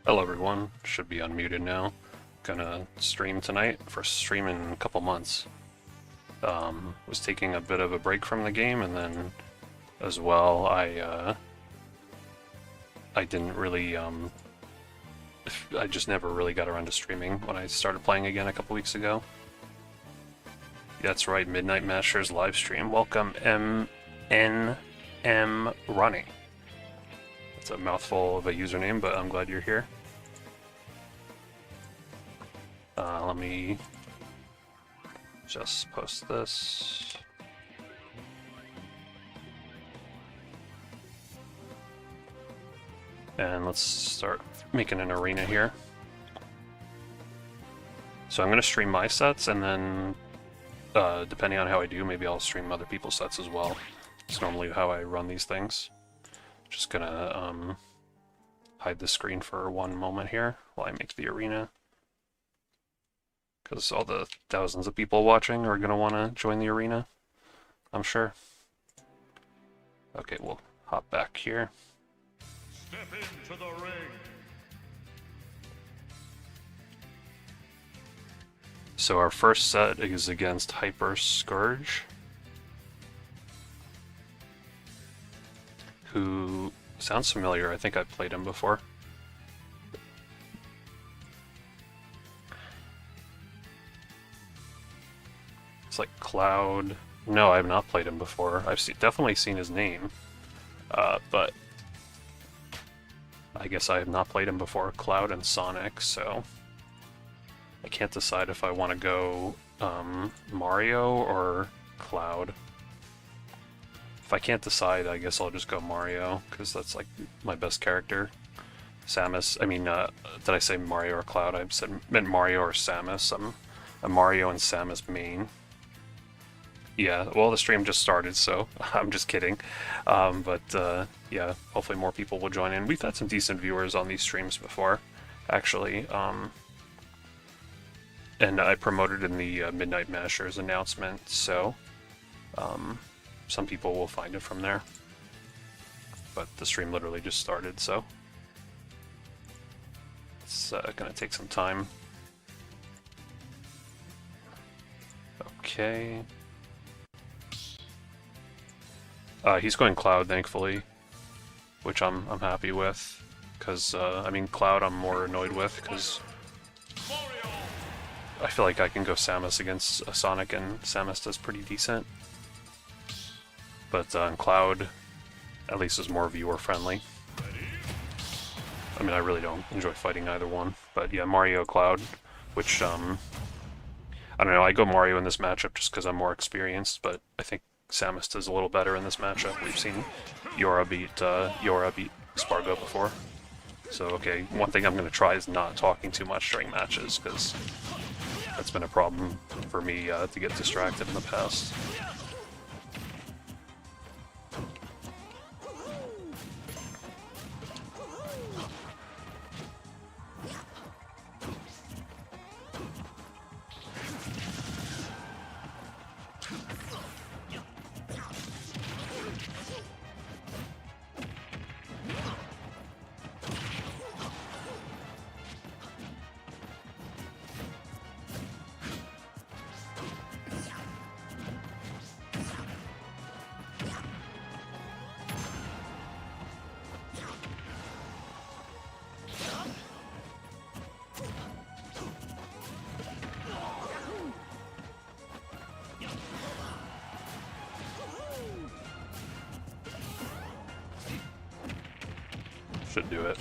Hello everyone, should be unmuted now. Gonna stream tonight, first stream in a couple months. Was taking a bit of a break from the game, and then as well I didn't really I just never really got around to streaming when I started playing again a couple weeks ago. That's right, Midnight Masters live stream. Welcome MM Running. It's a mouthful of a username, but I'm glad you're here. Let me just post this. And let's start making an arena here. So I'm going to stream my sets, and then depending on how I do, maybe I'll stream other people's sets as well. It's normally how I run these things. Just gonna hide the screen for one moment here while I make the arena, because all the thousands of people watching are gonna want to join the arena, I'm sure. Okay, we'll hop back here. Step into the ring. So our first set is against Hyper Scourge, who sounds familiar. I think I've played him before. It's like Cloud. No, I have not played him before. I've definitely seen his name, but I guess I have not played him before. Cloud and Sonic, so I can't decide if I want to go Mario or Cloud. If I can't decide, I guess I'll just go Mario, because that's like my best character. Samus, I mean, did I say Mario or Cloud? I meant Mario or Samus. I'm a Mario and Samus main. Yeah, well, the stream just started, so I'm just kidding. Yeah, hopefully more people will join in. We've had some decent viewers on these streams before, actually. And I promoted in the Midnight Masters announcement, so some people will find it from there. But the stream literally just started, so it's gonna take some time. Okay. He's going Cloud, thankfully, which I'm happy with, because I mean, Cloud I'm more annoyed with, because I feel like I can go Samus against Sonic, and Samus does pretty decent. But Cloud, at least, is more viewer-friendly. I mean, I really don't enjoy fighting either one. But yeah, Mario, Cloud, which, I don't know, I go Mario in this matchup just because I'm more experienced, but I think Samus does a little better in this matchup. We've seen Yora beat Spargo before. So, okay, one thing I'm going to try is not talking too much during matches, because that's been a problem for me to get distracted in the past. Should do it.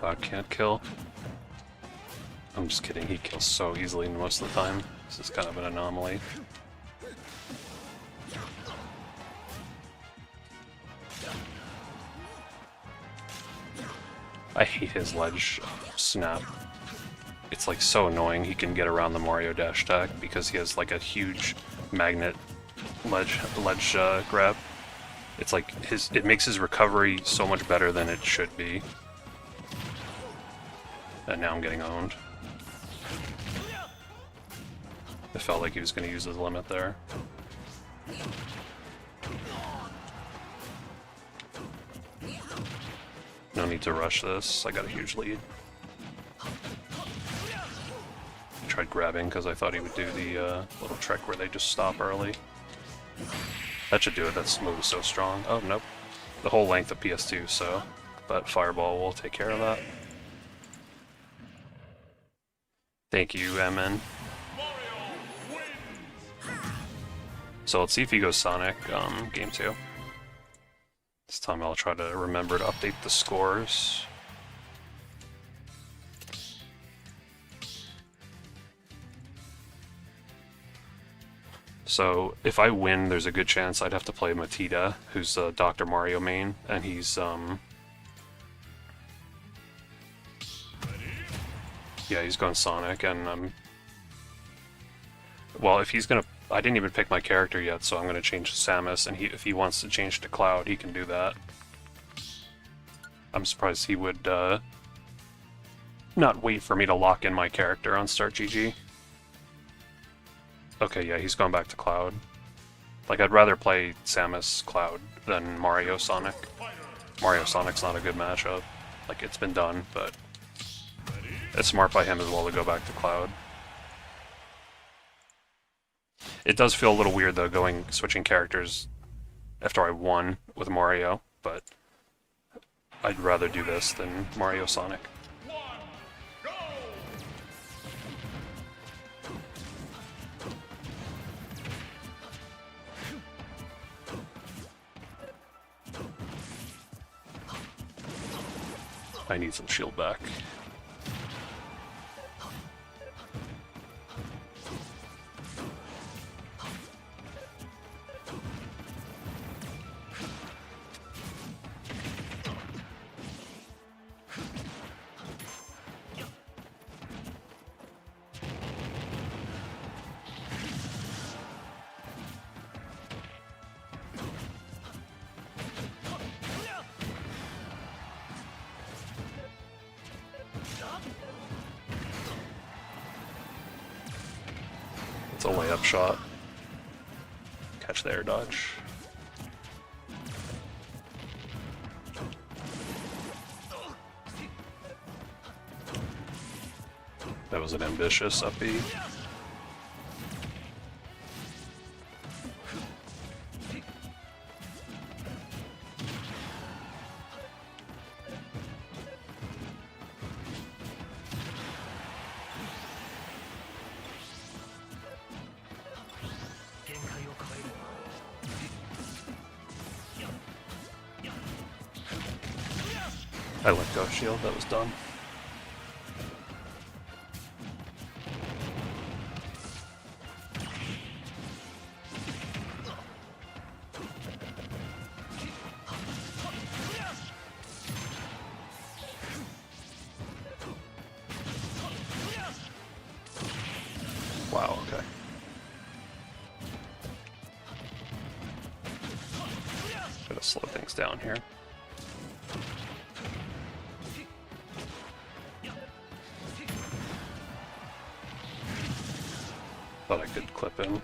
Cloud can't kill. I'm just kidding, he kills so easily most of the time. This is kind of an anomaly. I hate his ledge snap. It's like so annoying. He can get around the Mario dash attack because he has like a huge magnet ledge grab. It's like it makes his recovery so much better than it should be. And now I'm getting owned. It felt like he was going to use his limit there. No need to rush this. I got a huge lead. Tried grabbing because I thought he would do the little trick where they just stop early. That should do it. That move is so strong. Oh, nope. The whole length of PS2, so... But Fireball will take care of that. Thank you, MN. So let's see if he goes Sonic, game 2. This time I'll try to remember to update the scores. So if I win, there's a good chance I'd have to play Matita, who's a Dr. Mario main, and he's, yeah, he's going Sonic, and well, if he's gonna... I didn't even pick my character yet, so I'm gonna change to Samus, and if he wants to change to Cloud, he can do that. I'm surprised he would, not wait for me to lock in my character on Start GG. Okay, yeah, he's going back to Cloud. Like, I'd rather play Samus Cloud than Mario Sonic. Mario Sonic's not a good matchup. Like, it's been done, but it's smart by him as well to go back to Cloud. It does feel a little weird, though, switching characters after I won with Mario, but I'd rather do this than Mario Sonic. I need some shield back. It's a layup shot. Catch the air dodge. That was an ambitious up B. I let go of shield, that was done. Wow, okay. Gotta slow things down here. Thought I could clip him.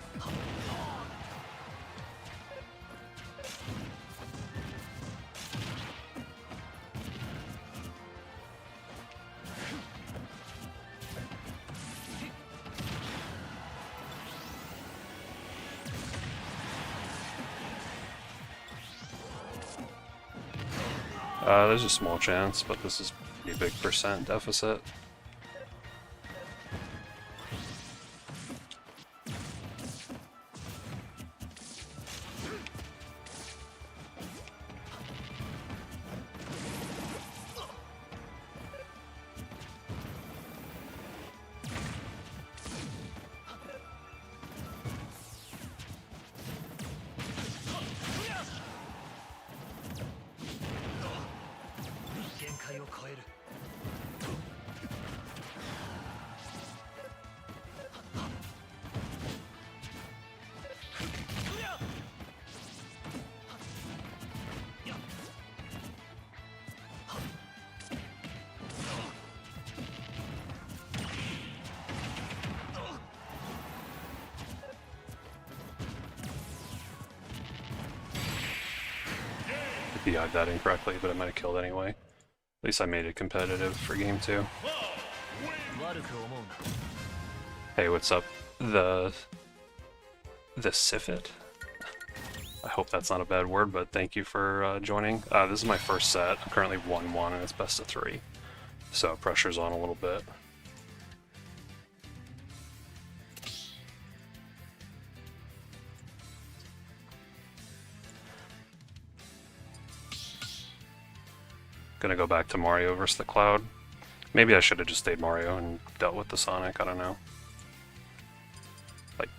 There's a small chance, but this is pretty big percent deficit. DI'd that incorrectly, but it might have killed anyway. At least I made it competitive for game 2. Hey, what's up? The Sifit? I hope that's not a bad word, but thank you for joining. This is my first set. I'm currently 1-1 and it's best of 3. So pressure's on a little bit. Gonna go back to Mario versus the Cloud. Maybe I should have just stayed Mario and dealt with the Sonic, I don't know. Like,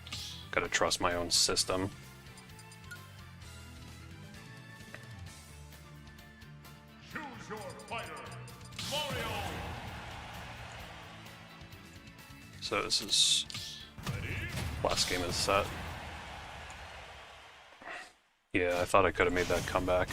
gotta trust my own system. Choose your fighter, Mario. So this is last game of the set. Yeah, I thought I could have made that comeback.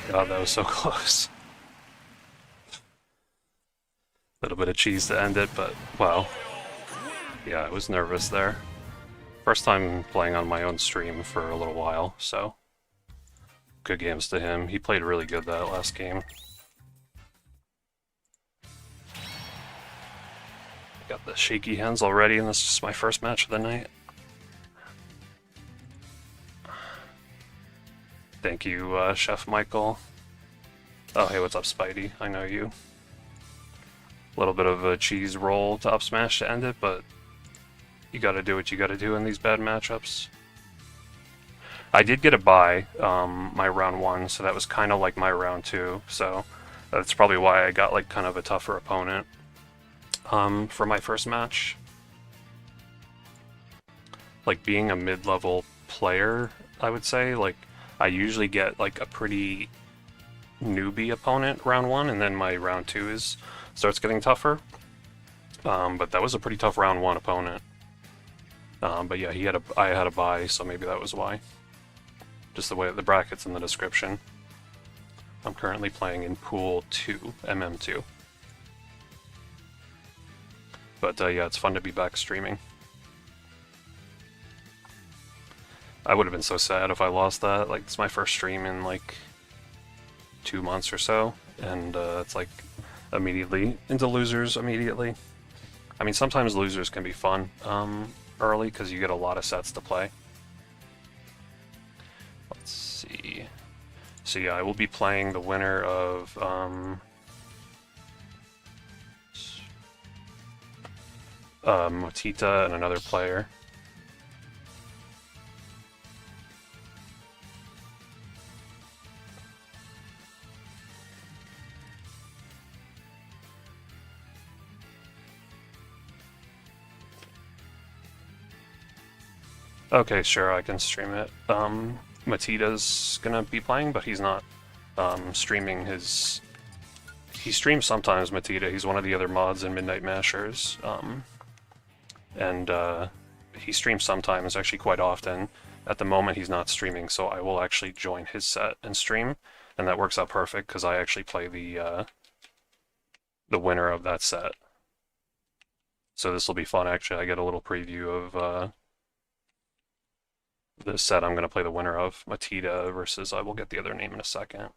God, that was so close. Little bit of cheese to end it, but wow. Yeah, I was nervous there. First time playing on my own stream for a little while, so good games to him. He played really good that last game. Got the shaky hands already, and this is just my first match of the night. Thank you, Chef Michael. Oh, hey, what's up, Spidey? I know you. A little bit of a cheese roll to up smash to end it, but you gotta do what you gotta do in these bad matchups. I did get a bye my round 1, so that was kind of like my round 2, so that's probably why I got like kind of a tougher opponent for my first match. Like being a mid-level player, I would say, like I usually get like a pretty newbie opponent round 1, and then my round 2 starts getting tougher. But that was a pretty tough round 1 opponent. But yeah, I had a bye, so maybe that was why. Just the way the brackets in the description. I'm currently playing in Pool 2, MM2. But yeah, it's fun to be back streaming. I would have been so sad if I lost that. Like, it's my first stream in like 2 months or so, and it's like immediately into losers immediately. I mean, sometimes losers can be fun early because you get a lot of sets to play. Let's see. So yeah, I will be playing the winner of Motita and another player. Okay, sure, I can stream it. Matita's gonna be playing, but he's not streaming his... He streams sometimes, Matita. He's one of the other mods in Midnight Mashers. And he streams sometimes, actually quite often. At the moment, he's not streaming, so I will actually join his set and stream. And that works out perfect, because I actually play the winner of that set. So this will be fun, actually. I get a little preview of... the set I'm going to play the winner of, Matita versus, I will get the other name in a second.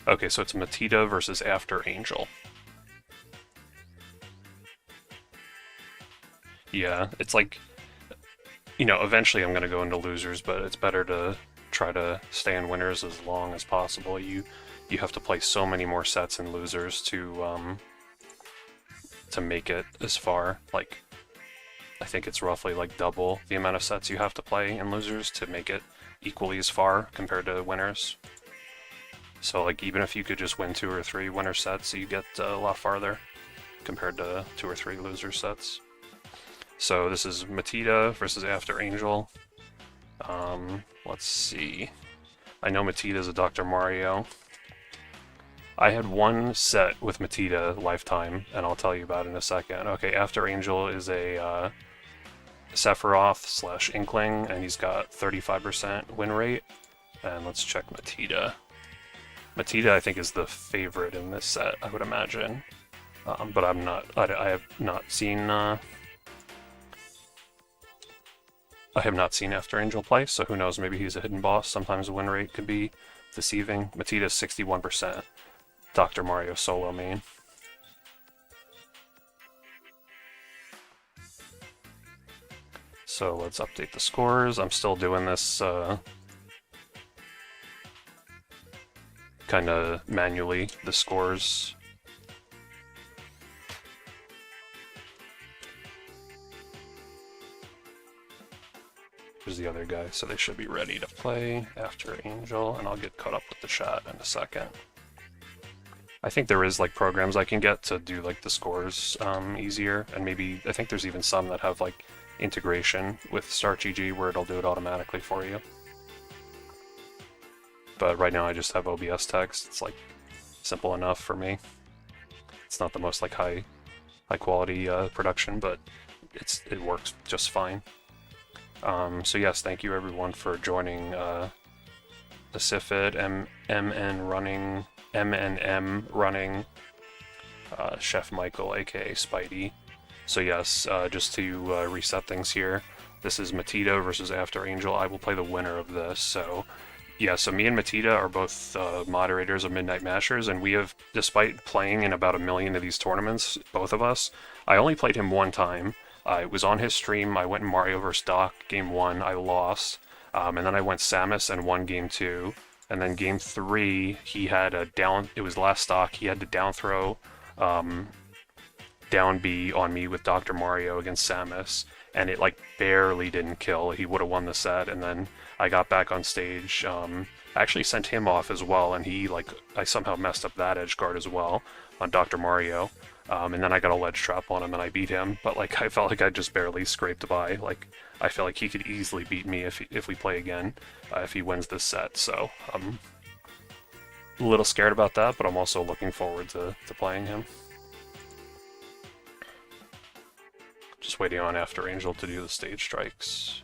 Okay, so it's Matita versus After Angel. Yeah, it's like, you know, eventually I'm going to go into losers, but it's better to try to stay in winners as long as possible. You have to play so many more sets in losers to make it as far. Like, I think it's roughly like double the amount of sets you have to play in losers to make it equally as far compared to winners. So like, even if you could just win 2 or 3 winner sets, you get a lot farther compared to 2 or 3 loser sets. So this is Matita versus After Angel. Let's see. I know Matita's a Dr. Mario. I had one set with Matita lifetime, and I'll tell you about it in a second. Okay, After Angel is a Sephiroth / Inkling, and he's got 35% win rate. And let's check Matita. Matita, I think, is the favorite in this set, I would imagine. But I'm not. I have not seen. I have not seen After Angel play, so who knows? Maybe he's a hidden boss. Sometimes the win rate could be deceiving. Matita's 61%. Dr. Mario solo main. So let's update the scores. I'm still doing this kind of manually, the scores. Here's the other guy, so they should be ready to play After Angel, and I'll get caught up with the chat in a second. I think there is like programs I can get to do like the scores easier, and maybe I think there's even some that have like integration with StartGG where it'll do it automatically for you. But right now I just have OBS text. It's like simple enough for me. It's not the most like high quality production, but it works just fine. So yes, thank you everyone for joining the Sifid MNM running Chef Michael, aka Spidey. So yes, just to reset things here, this is Matita versus After Angel. I will play the winner of this. So yeah, so me and Matita are both moderators of Midnight Mashers, and we have, despite playing in about 1 million of these tournaments, both of us, I only played him one time. It was on his stream. I went in Mario vs. Doc, game 1, I lost. And then I went Samus and won game 2. And then game 3, he had a down, it was last stock, he had to down throw down B on me with Dr. Mario against Samus. And it like barely didn't kill. He would have won the set. And then I got back on stage. I actually sent him off as well. And he like, I somehow messed up that edge guard as well on Dr. Mario. And then I got a ledge trap on him and I beat him, but like I felt like I just barely scraped by. Like I feel like he could easily beat me if we play again, if he wins this set. So I'm a little scared about that, but I'm also looking forward to playing him. Just waiting on After Angel to do the stage strikes.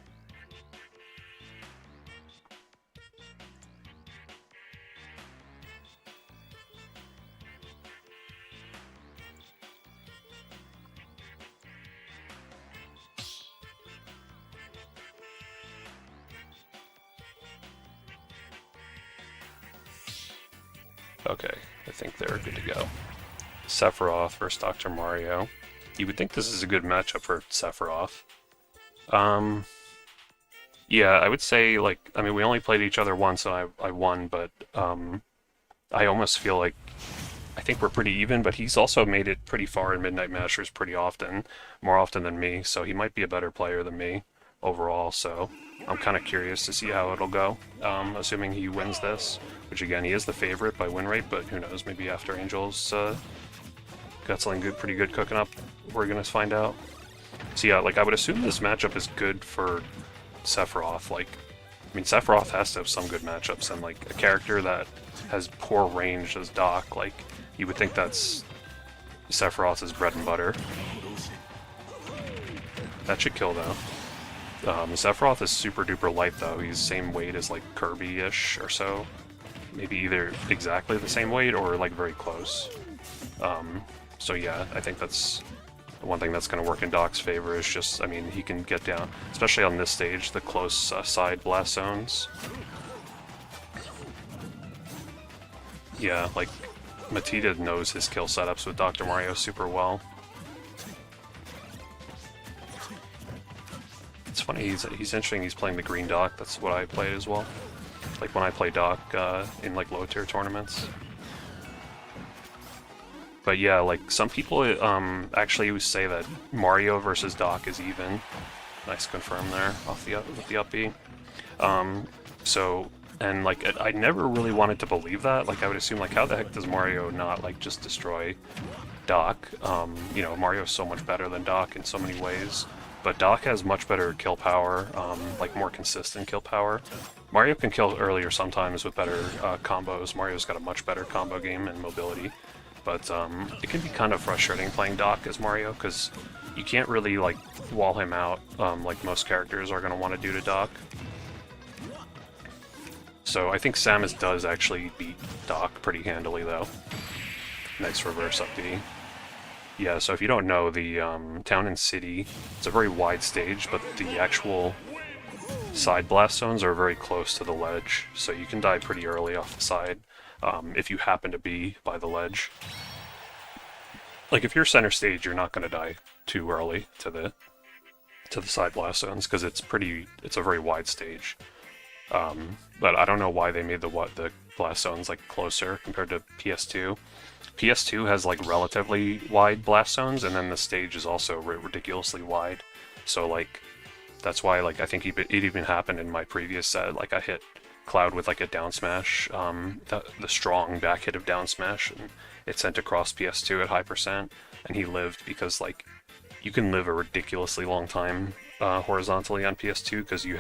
Okay, I think they're good to go. Sephiroth versus Dr. Mario. You would think this is a good matchup for Sephiroth. Yeah, I would say, like, I mean, we only played each other once and I won, but I almost feel like, I think we're pretty even, but he's also made it pretty far in Midnight Mashers pretty often, more often than me, so he might be a better player than me overall, so I'm kind of curious to see how it'll go, assuming he wins this, which again, he is the favorite by win rate, but who knows, maybe After Angel's got something good, pretty good cooking up. We're gonna find out. So yeah, like I would assume this matchup is good for Sephiroth. Like, I mean, Sephiroth has to have some good matchups, and like a character that has poor range as Doc, like you would think that's Sephiroth's bread and butter. That should kill though. Sephiroth is super duper light though. He's same weight as like Kirby-ish or so. Maybe either exactly the same weight or like very close. So yeah, I think that's one thing that's going to work in Doc's favor is just, I mean, he can get down, especially on this stage, the close side blast zones. Yeah, like, Matita knows his kill setups with Dr. Mario super well. It's funny, he's interesting, he's playing the green Doc, that's what I played as well. Like when I play Doc in like low tier tournaments. But yeah, like some people actually say that Mario versus Doc is even. Nice confirm there off the with the up B. So, and like I never really wanted to believe that. Like I would assume like how the heck does Mario not like just destroy Doc? You know, Mario's so much better than Doc in so many ways. But Doc has much better kill power, like more consistent kill power. Mario can kill earlier sometimes with better combos. Mario's got a much better combo game and mobility. But it can be kind of frustrating playing Doc as Mario, because you can't really like wall him out like most characters are going to want to do to Doc. So I think Samus does actually beat Doc pretty handily though. Nice reverse up B. Yeah, so if you don't know, the Town and City, it's a very wide stage, but the actual side blast zones are very close to the ledge, so you can die pretty early off the side. If you happen to be by the ledge. Like if you're center stage, you're not going to die too early to the side blast zones because it's a very wide stage. But I don't know why they made the blast zones like closer compared to PS2. PS2 has like relatively wide blast zones, and then the stage is also ridiculously wide. So like that's why like I think it even happened in my previous set. Like I hit Cloud with like a down smash, the strong back hit of down smash, and it sent across PS2 at high %, and he lived because like you can live a ridiculously long time horizontally on PS2 because you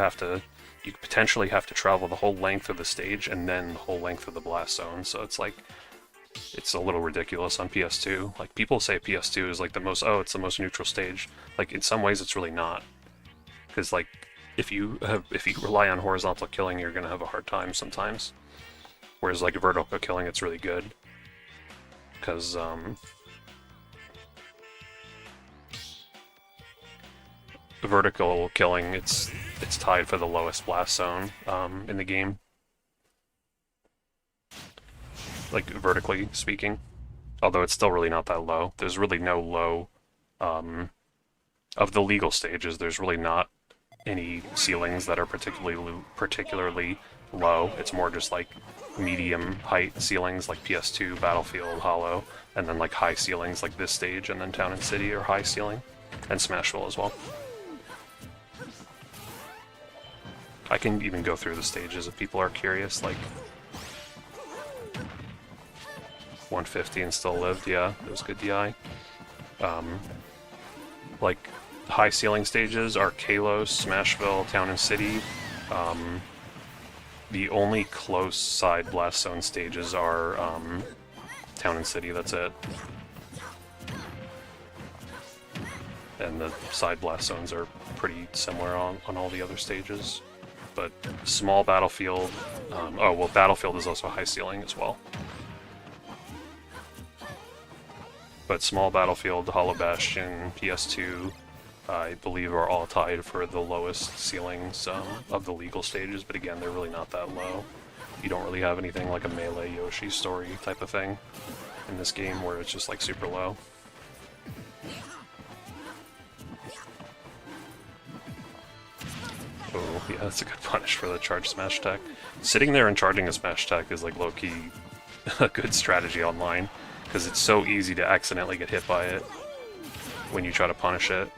potentially have to travel the whole length of the stage and then the whole length of the blast zone. So it's like it's a little ridiculous on PS2. Like, people say PS2 is like the most, oh, it's the most neutral stage. Like, in some ways it's really not. Because, like, if you rely on horizontal killing, you're gonna have a hard time sometimes. Whereas, like, vertical killing, it's really good. Because, vertical killing, it's tied for the lowest blast zone in the game. Like, vertically speaking. Although it's still really not that low. There's really no low, of the legal stages, there's really not any ceilings that are particularly low. It's more just like medium height ceilings like PS2, Battlefield, Hollow, and then like high ceilings like this stage, and then Town and City are high ceiling, and Smashville as well. I can even go through the stages if people are curious, like 150 and still lived, yeah, it was good DI. Like, high ceiling stages are Kalos, Smashville, Town and City. The only close side blast zone stages are Town and City, that's it. And the side blast zones are pretty similar on all the other stages. But small Battlefield, oh well, Battlefield is also high ceiling as well. But small Battlefield, Hollow Bastion, PS2, I believe are all tied for the lowest ceilings of the legal stages, but again, they're really not that low. You don't really have anything like a Melee Yoshi story type of thing in this game where it's just like super low. Oh, yeah, that's a good punish for the charge smash tech. Sitting there and charging a smash tech is like low-key a good strategy online, because it's so easy to accidentally get hit by it when you try to punish it.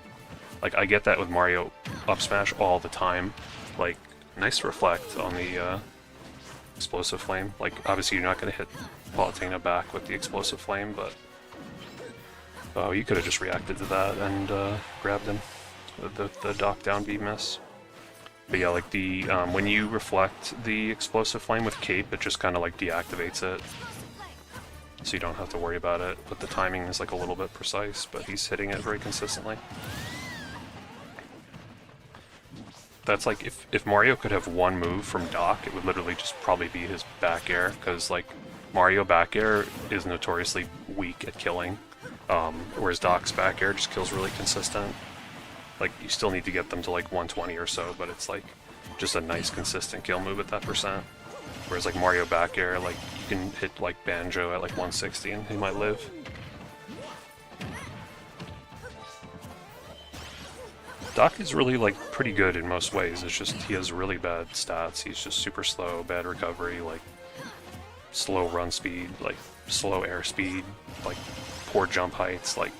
Like, I get that with Mario up smash all the time. Like, nice reflect on the explosive flame. Like, obviously you're not going to hit Palutena back with the explosive flame, but oh, you could have just reacted to that and grabbed him. The dock down B miss. But yeah, like the when you reflect the explosive flame with cape, it just kind of like deactivates it. So you don't have to worry about it, but the timing is like a little bit precise, but he's hitting it very consistently. That's like, if Mario could have one move from Doc, it would literally just probably be his back air, because like Mario back air is notoriously weak at killing, whereas Doc's back air just kills really consistent. Like, you still need to get them to like 120 or so, but it's like just a nice consistent kill move at that percent. Whereas like Mario back air, like you can hit like Banjo at like 160 and he might live. Doc is really like pretty good in most ways. It's just he has really bad stats. He's just super slow, bad recovery, like slow run speed, like slow air speed, like poor jump heights. Like,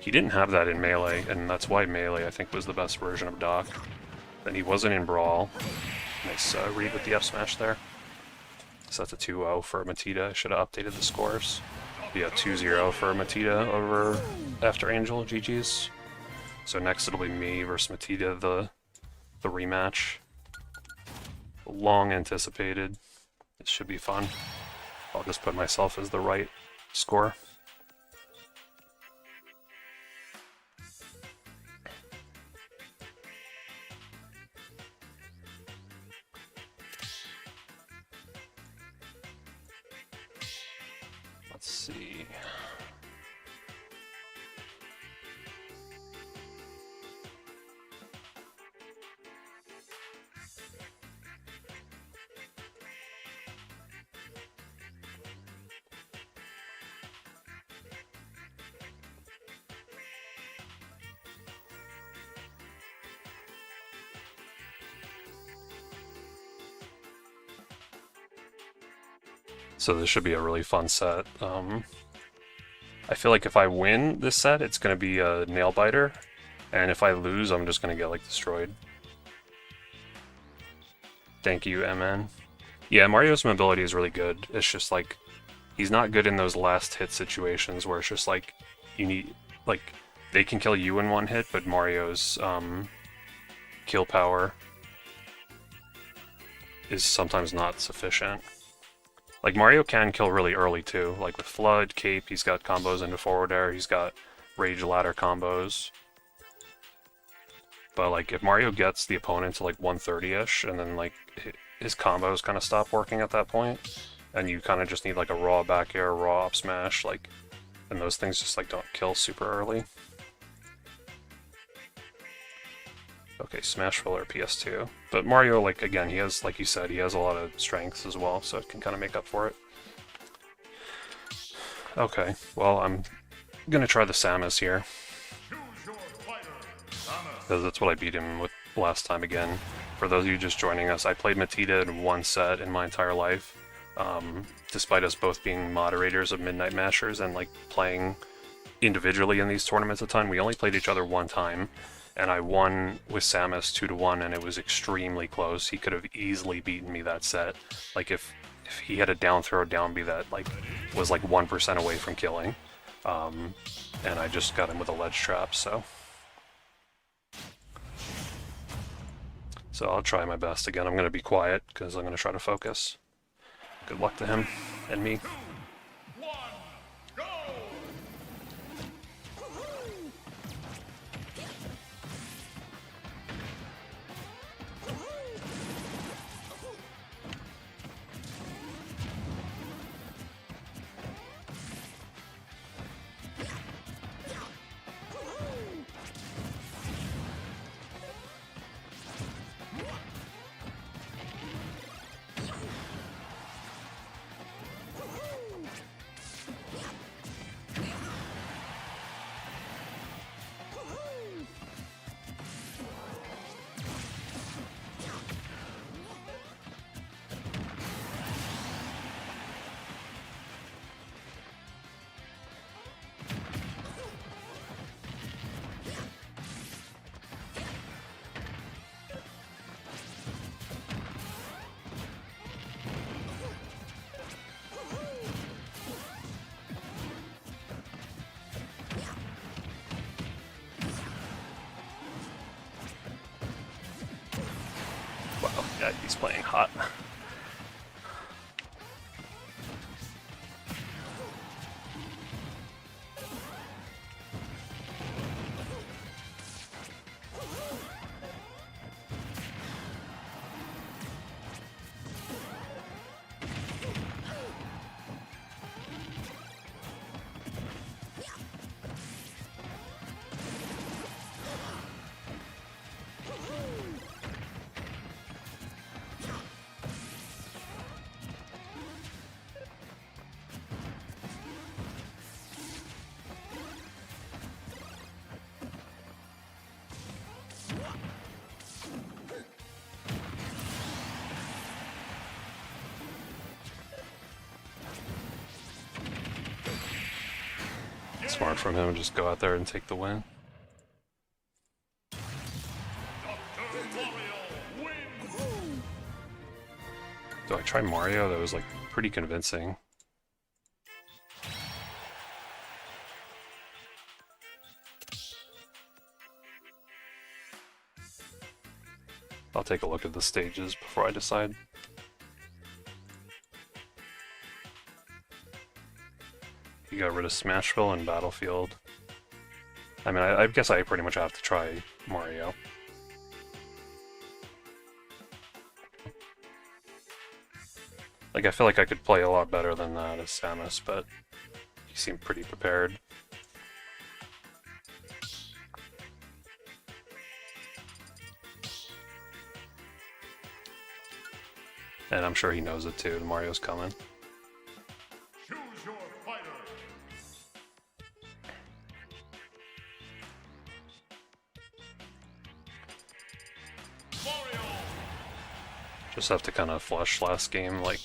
he didn't have that in Melee, and that's why Melee I think was the best version of Doc. Then he wasn't in Brawl. Nice read with the F smash there. So that's a 2-0 for Matita. I should have updated the scores. Yeah, 2-0 for Matita over After Angel. GG's. So next it'll be me versus Matita, the rematch. Long anticipated. It should be fun. I'll just put myself as the right score. Let's see. So this should be a really fun set. I feel like if I win this set, it's going to be a nail biter, and if I lose, I'm just going to get like destroyed. Thank you, MN. Yeah, Mario's mobility is really good. It's just like, he's not good in those last hit situations where it's just like, you need, like, they can kill you in one hit, but Mario's kill power is sometimes not sufficient. Like, Mario can kill really early, too. Like, with Flood, Cape, he's got combos into forward air, he's got Rage Ladder combos. But, like, if Mario gets the opponent to, like, 130-ish, and then, like, his combos kind of stop working at that point, and you kind of just need, like, a raw back air, raw up smash, like, and those things just, like, don't kill super early. Okay, Smash Filler PS2. But Mario, like, again, he has, like you said, he has a lot of strengths as well, so it can kind of make up for it. Okay, well, I'm gonna try the Samus here. Because that's what I beat him with last time again. For those of you just joining us, I played Matita in one set in my entire life. Despite us both being moderators of Midnight Mashers and, like, playing individually in these tournaments a ton, we only played each other one time. And I won with Samus 2-1, and it was extremely close. He could have easily beaten me that set. Like, if he had a down throw down B that, like, was like 1% away from killing. And I just got him with a ledge trap, so. So I'll try my best again. I'm going to be quiet, because I'm going to try to focus. Good luck to him and me. Wow, yeah, he's playing hot. Smart from him, just go out there and take the win. Do I try Mario? That was, like, pretty convincing. I'll take a look at the stages before I decide. You got rid of Smashville and Battlefield. I mean, I guess I pretty much have to try Mario. Like, I feel like I could play a lot better than that as Samus, but he seemed pretty prepared. And I'm sure he knows it too, Mario's coming. Choose your fighter. Mario. Just have to kind of flush last game, like,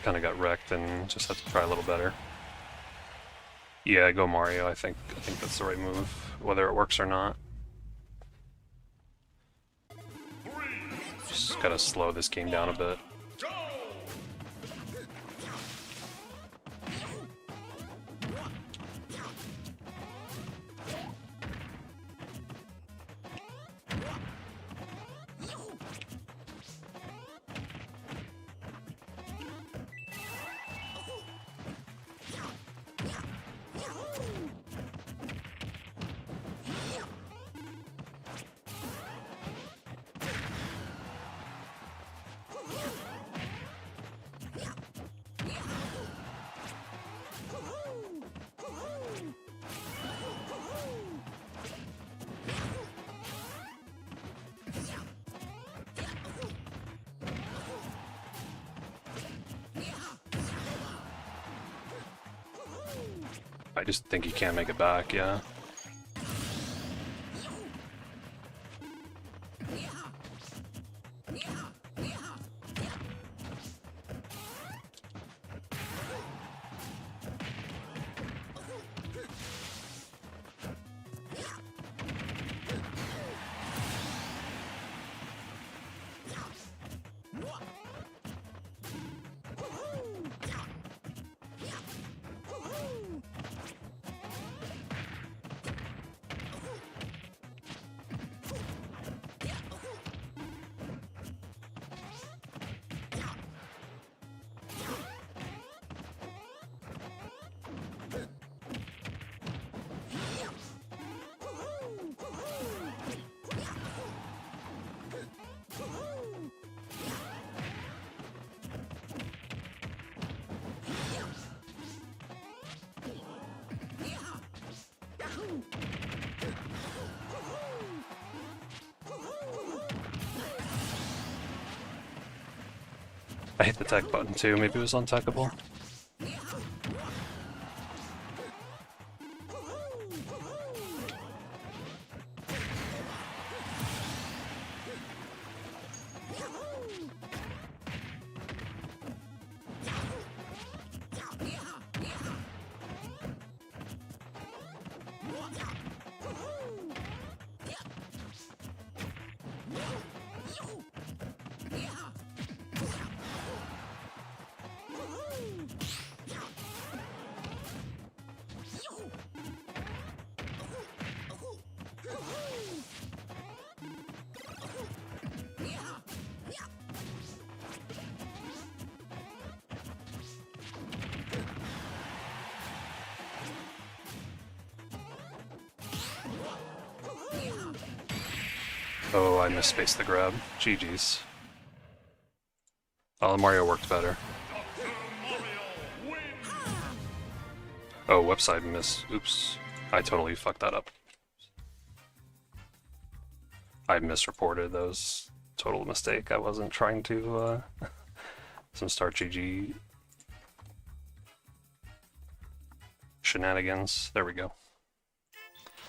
kind of got wrecked and just have to try a little better. Yeah, go Mario, I think that's the right move, whether it works or not. Just gotta slow this game down a bit. I just think he can't make it back, yeah. I hit the tech button too, maybe it was untechable. Oh, I misspaced the grab. GG's. Oh, Mario worked better. Oh, website miss. Oops. I totally fucked that up. I misreported. That was a total mistake. I wasn't trying to, some start GG shenanigans. There we go.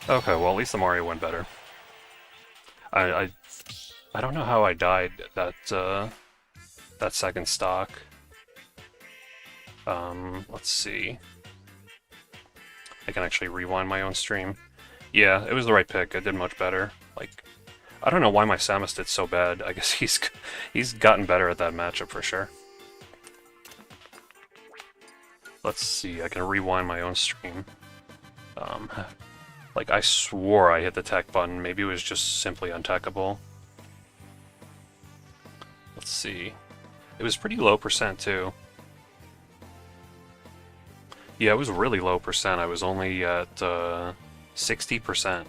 Okay, well, at least the Mario went better. I don't know how I died that that second stock. Let's see. I can actually rewind my own stream. Yeah, it was the right pick. I did much better. Like, I don't know why my Samus did so bad. I guess he's gotten better at that matchup for sure. Let's see. I can rewind my own stream. Like, I swore I hit the tech button. Maybe it was just simply untechable. Let's see. It was pretty low percent, too. Yeah, it was really low percent. I was only at 60%.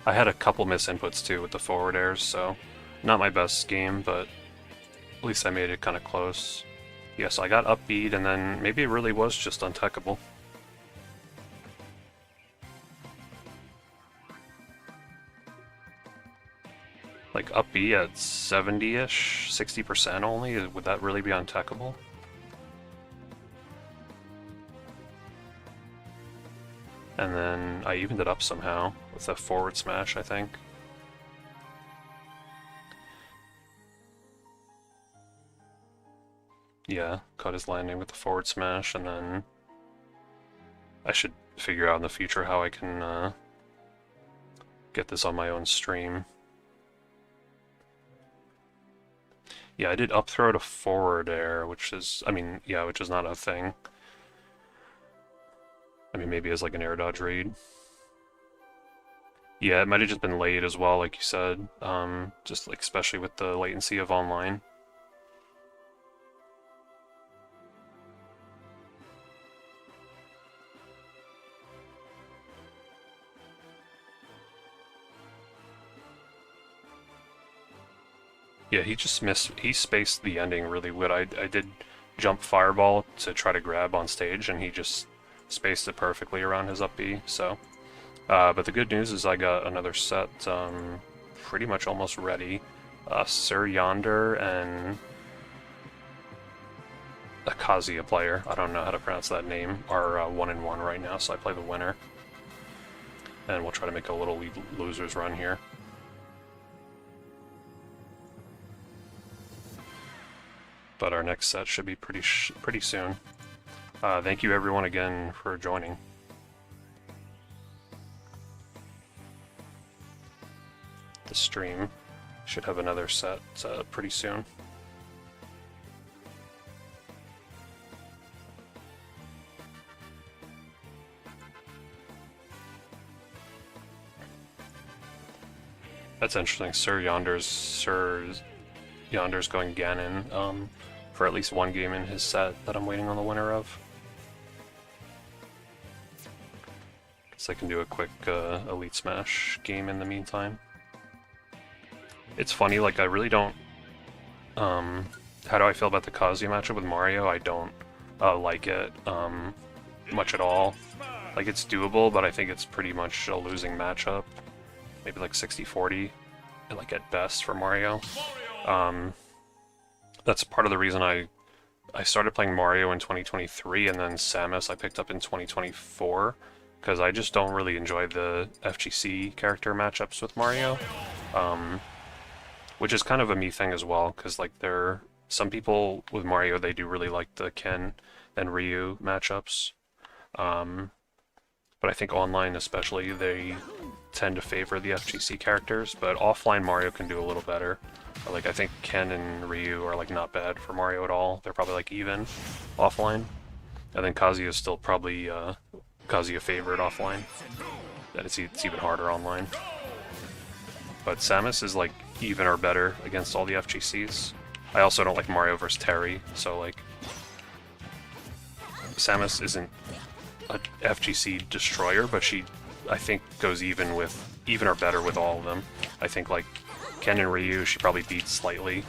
I had a couple misinputs, too, with the forward airs, so not my best game, but at least I made it kind of close. Yeah, so I got upbeat, and then maybe it really was just untechable. Like, up B at 70-ish, 60% only? Would that really be untechable? And then I evened it up somehow with a forward smash, I think. Yeah, caught his landing with the forward smash, and then I should figure out in the future how I can get this on my own stream. Yeah, I did up throw to forward air, which is, I mean, yeah, which is not a thing. I mean, maybe as like an air dodge read. Yeah, it might have just been late as well, like you said, just like especially with the latency of online. Yeah, he just he spaced the ending really good. I did jump fireball to try to grab on stage, and he just spaced it perfectly around his up B, so. But the good news is I got another set pretty much almost ready. Sir Yonder and a Kazuya player. I don't know how to pronounce that name. Are 1-1 right now, so I play the winner. And we'll try to make a little losers run here. But our next set should be pretty soon. Thank you everyone again for joining. The stream should have another set pretty soon. That's interesting. Sir Yonder's going Ganon for at least one game in his set that I'm waiting on the winner of. Guess I can do a quick Elite Smash game in the meantime. It's funny, like I really don't... how do I feel about the Kazuya matchup with Mario? I don't like it much at all. Like it's doable, but I think it's pretty much a losing matchup. Maybe like 60-40, like at best for Mario. That's part of the reason I started playing Mario in 2023, and then Samus I picked up in 2024, because I just don't really enjoy the FGC character matchups with Mario. Which is kind of a me thing as well, because like some people with Mario, they do really like the Ken and Ryu matchups. But I think online especially, they tend to favor the FGC characters, but offline Mario can do a little better. Like I think Ken and Ryu are like not bad for Mario at all. They're probably like even offline. And then Kazuya is still probably Kazuya favored offline. And it's even harder online. But Samus is like even or better against all the FGCs. I also don't like Mario vs. Terry, so like Samus isn't a FGC destroyer, but she I think goes even or better with all of them. I think like Ken and Ryu she probably beats slightly.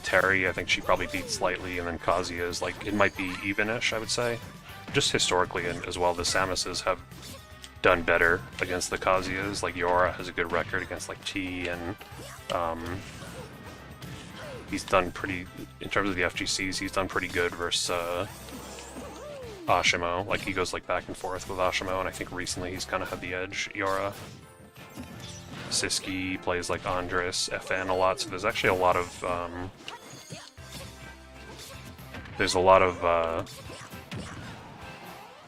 Terry I think she probably beats slightly, and then Kazuya is like, it might be even-ish, I would say. Just historically and as well, the Samuses have done better against the Kazuyas. Like Yora has a good record against like T, and he's done pretty, in terms of the FGCs, he's done pretty good versus Ashimo. Like he goes like back and forth with Ashimo, and I think recently he's kind of had the edge, Yora. Siski plays like Andres, FN a lot, so there's actually a lot of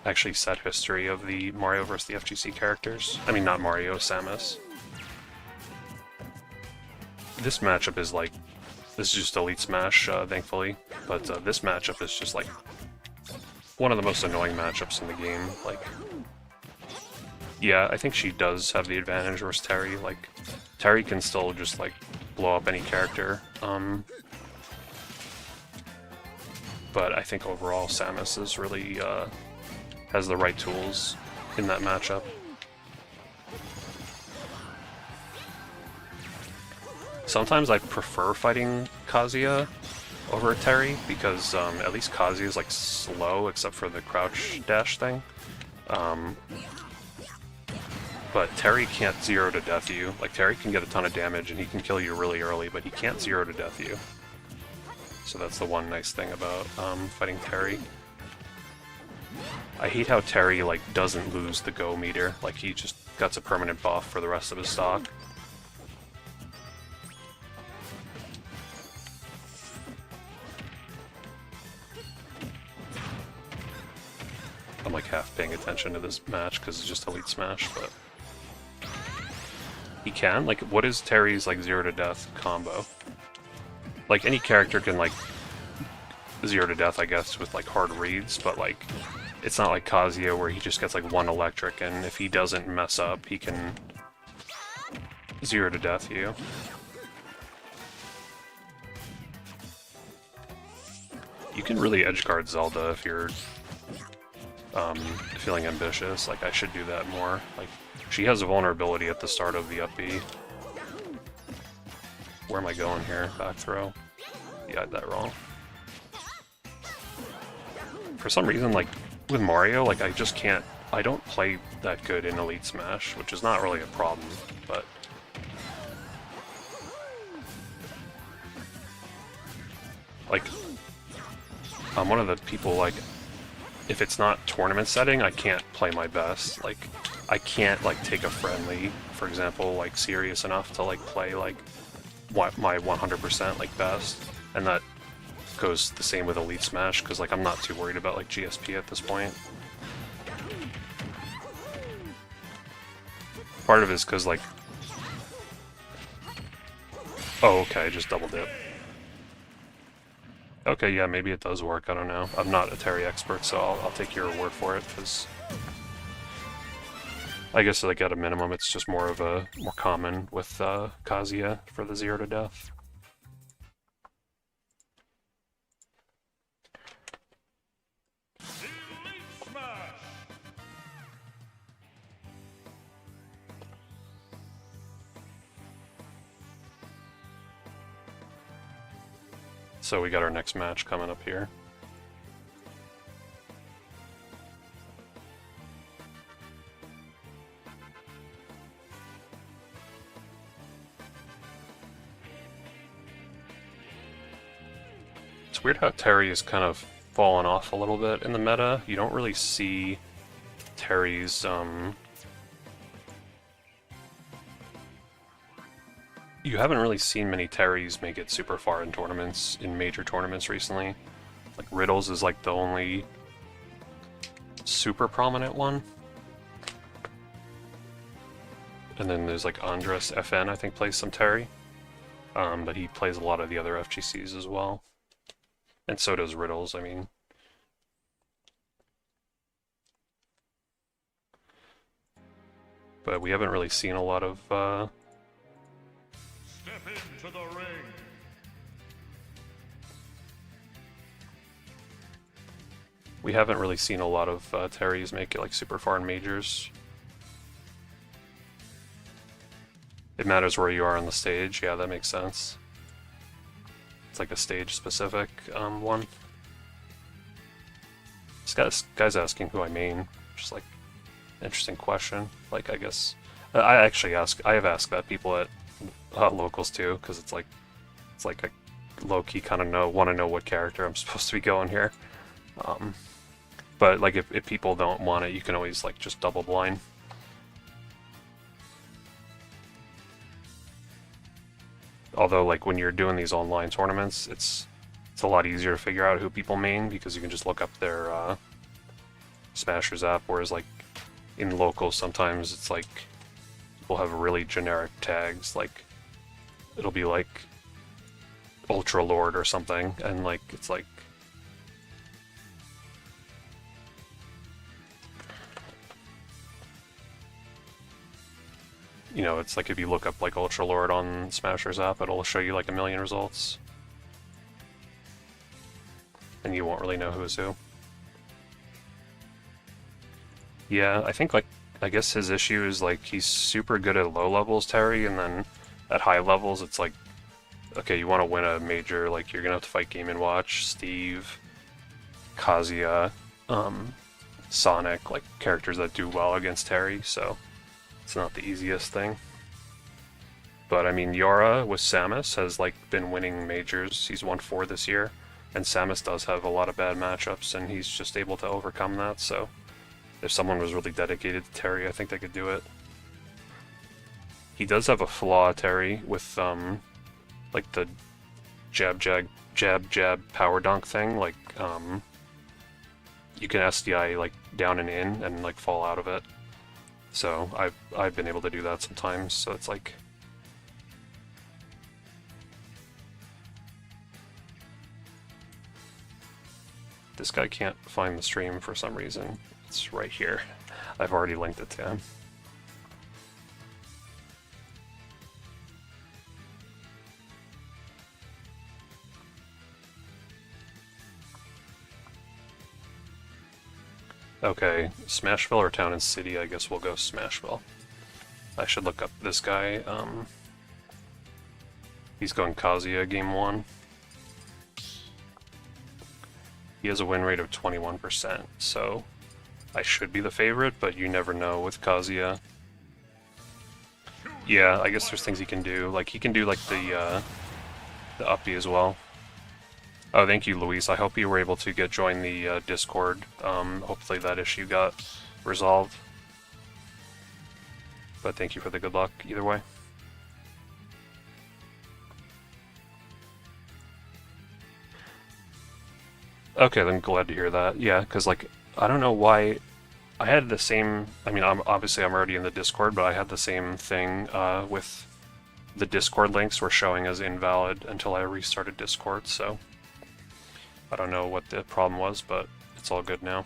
actually set history of the Mario versus the FGC characters. I mean, not Mario, Samus. This matchup is like, this is just Elite Smash, thankfully, but this matchup is just like one of the most annoying matchups in the game. Like, yeah, I think she does have the advantage versus Terry. Like, Terry can still just like blow up any character. But I think overall Samus is really has the right tools in that matchup. Sometimes I prefer fighting Kazuya over Terry because at least Kazuya is like slow except for the crouch dash thing. But Terry can't 0 to death you. Like Terry can get a ton of damage and he can kill you really early, but he can't 0 to death you. So that's the one nice thing about fighting Terry. I hate how Terry like doesn't lose the go meter. Like he just gets a permanent buff for the rest of his stock. I'm like half paying attention to this match because it's just Elite Smash, but he can? Like, what is Terry's like 0 to death combo? Like any character can like 0 to death, I guess, with like hard reads, but like it's not like Kazuya where he just gets like one electric and if he doesn't mess up, he can 0 to death you. You can really edgeguard Zelda if you're feeling ambitious. Like I should do that more. Like she has a vulnerability at the start of the up B. Where am I going here? Back throw. Yeah, I had that wrong. For some reason, like with Mario, like I just can't. I don't play that good in Elite Smash, which is not really a problem, but like I'm one of the people, like, if it's not tournament setting, I can't play my best. Like, I can't, like, take a friendly, for example, like, serious enough to, like, play, like, my 100%, like, best. And that goes the same with Elite Smash, because, like, I'm not too worried about, like, GSP at this point. Part of it is because, like... Oh, okay, just double dip. Okay, yeah, maybe it does work, I don't know. I'm not a Terry expert, so I'll take your word for it, because... I guess, like, at a minimum, it's just more common with Kazuya for the 0 to death. So we got our next match coming up here. It's weird how Terry is kind of fallen off a little bit in the meta. You don't really see Terry's, you haven't really seen many Terrys make it super far in tournaments, in major tournaments recently. Like, Riddles is like the only super prominent one. And then there's like Andres FN, I think, plays some Terry. But he plays a lot of the other FGCs as well. And so does Riddles, I mean. But we haven't really seen a lot of, Step into the ring. we haven't really seen a lot of Terrys make it like super far in majors. It matters where you are on the stage, yeah, that makes sense. It's like a stage-specific one. This guy's asking who I main, just like, interesting question. Like, I guess, I have asked that people at locals too, because it's like a low-key kind of want to know what character I'm supposed to be going here. But like, if people don't want it, you can always like just double blind. Although, like, when you're doing these online tournaments, it's a lot easier to figure out who people main, because you can just look up their Smashers app, whereas, like, in locals, sometimes it's like, people have really generic tags, like, it'll be like, Ultra Lord or something, and, like, it's like, you know, it's like if you look up like Ultra Lord on Smasher's app, it'll show you like a million results. And you won't really know who is who. Yeah, I think, like, I guess his issue is like he's super good at low levels, Terry, and then at high levels it's like, okay, you want to win a major, like you're gonna have to fight Game & Watch, Steve, Kazuya, Sonic, like characters that do well against Terry, so it's not the easiest thing. But I mean, Yora with Samus has like been winning majors. He's won 4 this year, and Samus does have a lot of bad matchups, and he's just able to overcome that. So if someone was really dedicated to Terry, I think they could do it. He does have a flaw, Terry, with like the jab jab power dunk thing. Like you can SDI like down and in and like fall out of it. So I've been able to do that sometimes, so it's like... This guy can't find the stream for some reason. It's right here. I've already linked it to him. Okay, Smashville or Town and City? I guess we'll go Smashville. I should look up this guy. He's going Kazuya game 1. He has a win rate of 21%, so I should be the favorite, but you never know with Kazuya. Yeah, I guess there's things he can do. Like, he can do like the uppy as well. Oh, thank you, Luis. I hope you were able to join the Discord. Hopefully that issue got resolved. But thank you for the good luck either way. Okay, I'm glad to hear that. Yeah, because like I don't know why I had the same. I mean, I'm already in the Discord, but I had the same thing with the Discord links were showing as invalid until I restarted Discord. So I don't know what the problem was, but it's all good now.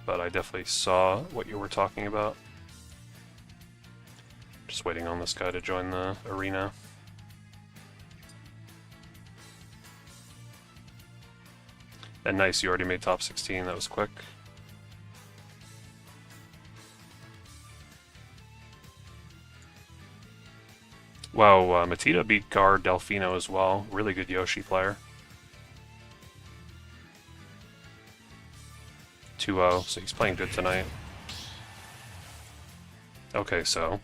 But I definitely saw what you were talking about. Just waiting on this guy to join the arena. And nice, you already made top 16, that was quick. Wow, Matita beat Gar Delfino as well. Really good Yoshi player. 2-0, so he's playing good tonight. Okay, so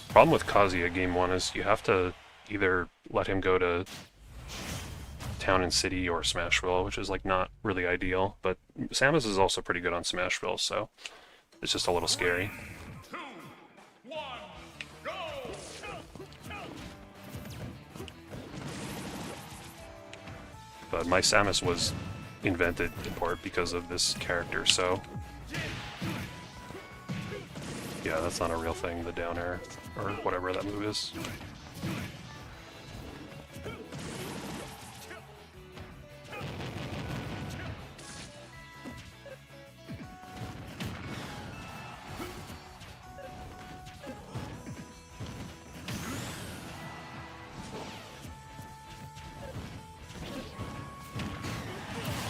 problem with Kazuya game 1 is you have to either let him go to Town and City or Smashville, which is like not really ideal, but Samus is also pretty good on Smashville, so it's just a little scary. 3, 2, 1, go! But my Samus was invented in part because of this character, so yeah, that's not a real thing, the down air, or whatever that move is.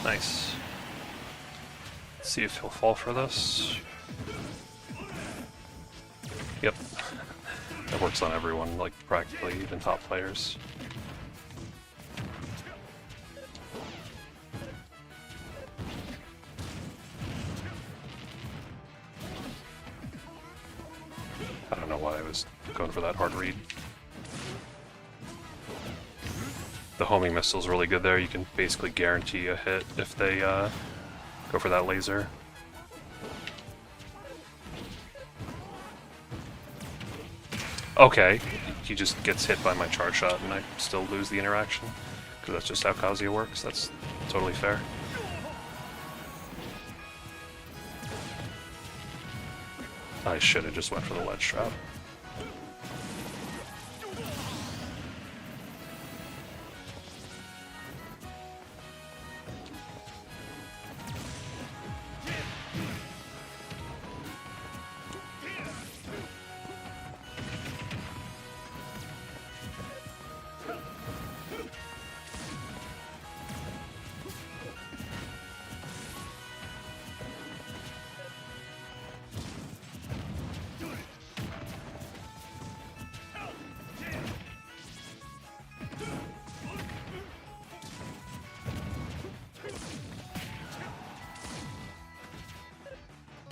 Nice. Let's see if he'll fall for this. Yep. That works on everyone, like practically, even top players. I don't know why I was going for that hard read. The homing missile's really good there. You can basically guarantee a hit if they go for that laser. Okay, he just gets hit by my charge shot and I still lose the interaction. Because that's just how Kazuya works. That's totally fair. I should have just went for the ledge trap.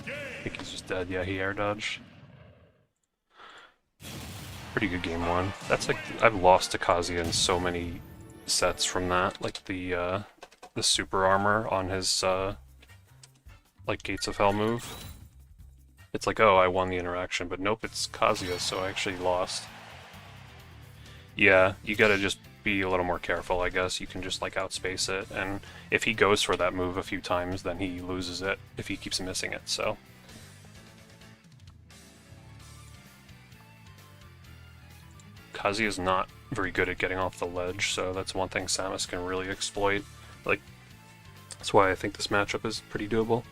I think he's just dead. Yeah, he air dodged. Pretty good game 1. That's like, I've lost to Kazuya in so many sets from that. Like the super armor on his like Gates of Hell move. It's like, oh, I won the interaction, but nope, it's Kazuya, so I actually lost. Yeah, you gotta just be a little more careful, I guess. You can just like outspace it, and if he goes for that move a few times, then he loses it if he keeps missing it, so. Kazuya's not very good at getting off the ledge, so that's one thing Samus can really exploit. Like, that's why I think this matchup is pretty doable.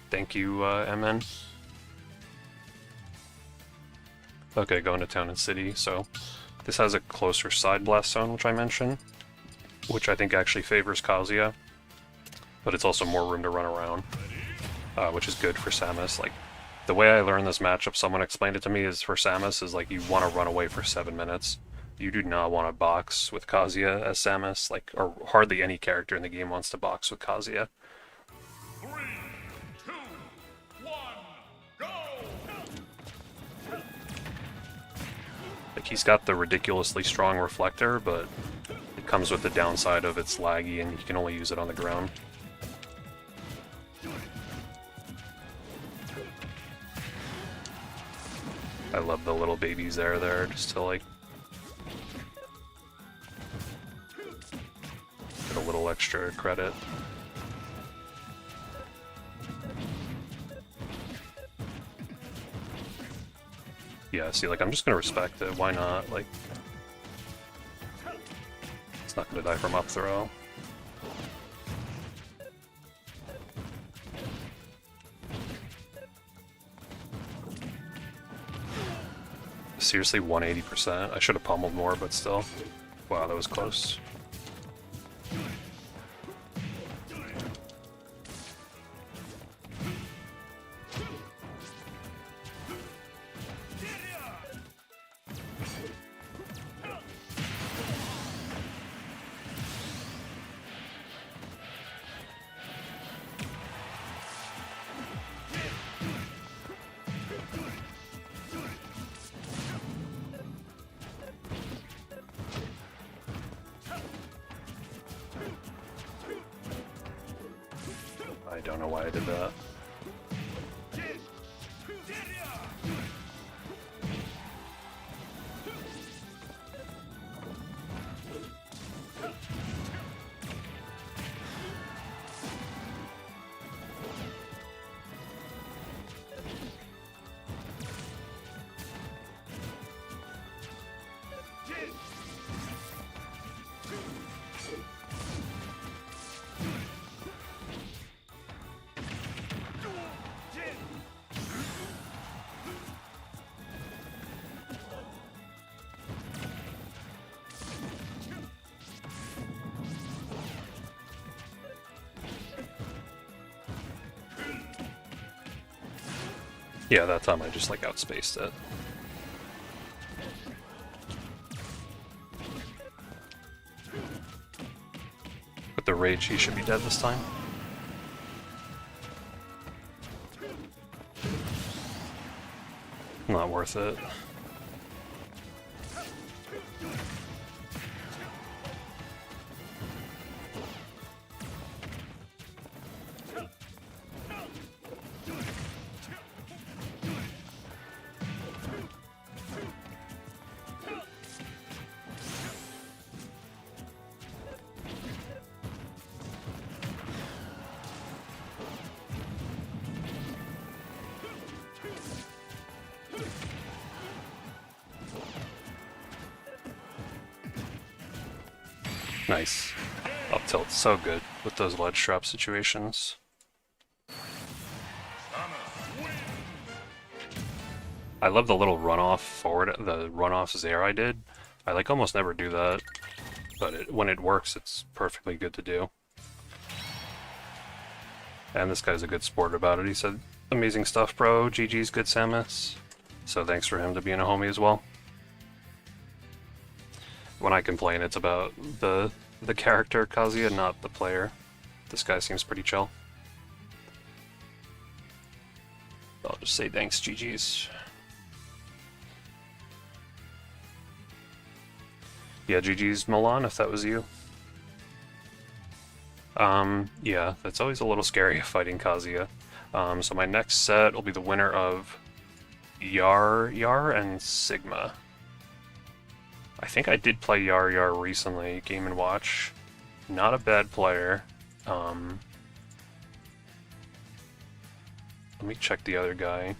Thank you, MN. Okay, going to Town and City, so this has a closer side blast zone, which I mentioned, which I think actually favors Kazuya, but it's also more room to run around, which is good for Samus. Like, the way I learned this matchup, someone explained it to me, is for Samus is like you want to run away for 7 minutes. You do not want to box with Kazuya as Samus, like, or hardly any character in the game wants to box with Kazuya. 3, 2, 1, go! Like, he's got the ridiculously strong reflector, but comes with the downside of it's laggy and you can only use it on the ground. I love the little babies there just to like get a little extra credit. Yeah, see, like, I'm just gonna respect it. Why not? Like, it's not gonna die from up throw. Seriously, 180%? I should have pummeled more, but still. Wow, that was close. I don't know why I did that. Yeah, that time I just like outspaced it. With the rage, he should be dead this time. Not worth it. Nice. Up tilt, so good with those ledge trap situations. I love the little runoff forward, the runoff Zair I did. I like almost never do that, but when it works, it's perfectly good to do. And this guy's a good sport about it. He said, "Amazing stuff, bro. GG's, good Samus." So thanks for him to being a homie as well. When I complain, it's about the character Kazuya, not the player. This guy seems pretty chill. I'll just say thanks, GG's. Yeah, GG's Milan, if that was you. Yeah, that's always a little scary fighting Kazuya. So my next set will be the winner of Yar and Sigma. I think I did play Yar recently, Game & Watch. Not a bad player. Let me check the other guy.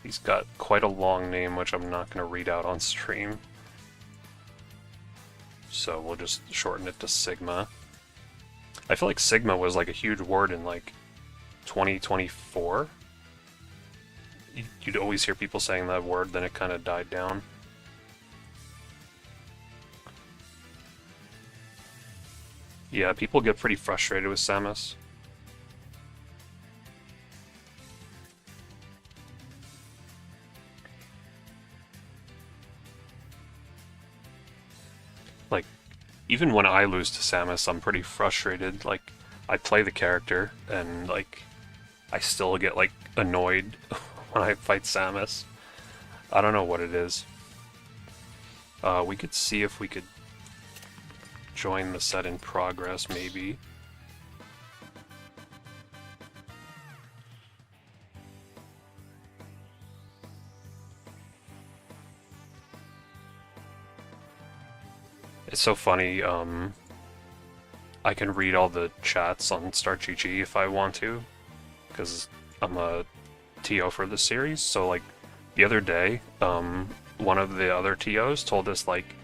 He's got quite a long name, which I'm not going to read out on stream. So we'll just shorten it to Sigma. I feel like Sigma was like a huge word in like 2024. You'd always hear people saying that word, then it kind of died down. Yeah, people get pretty frustrated with Samus. Like, even when I lose to Samus, I'm pretty frustrated. Like, I play the character, and, like, I still get, like, annoyed when I fight Samus. I don't know what it is. We could see if we could join the set in progress, maybe. It's so funny, I can read all the chats on StartGG if I want to, because I'm a TO for this series, so like, the other day, one of the other TOs told us, like,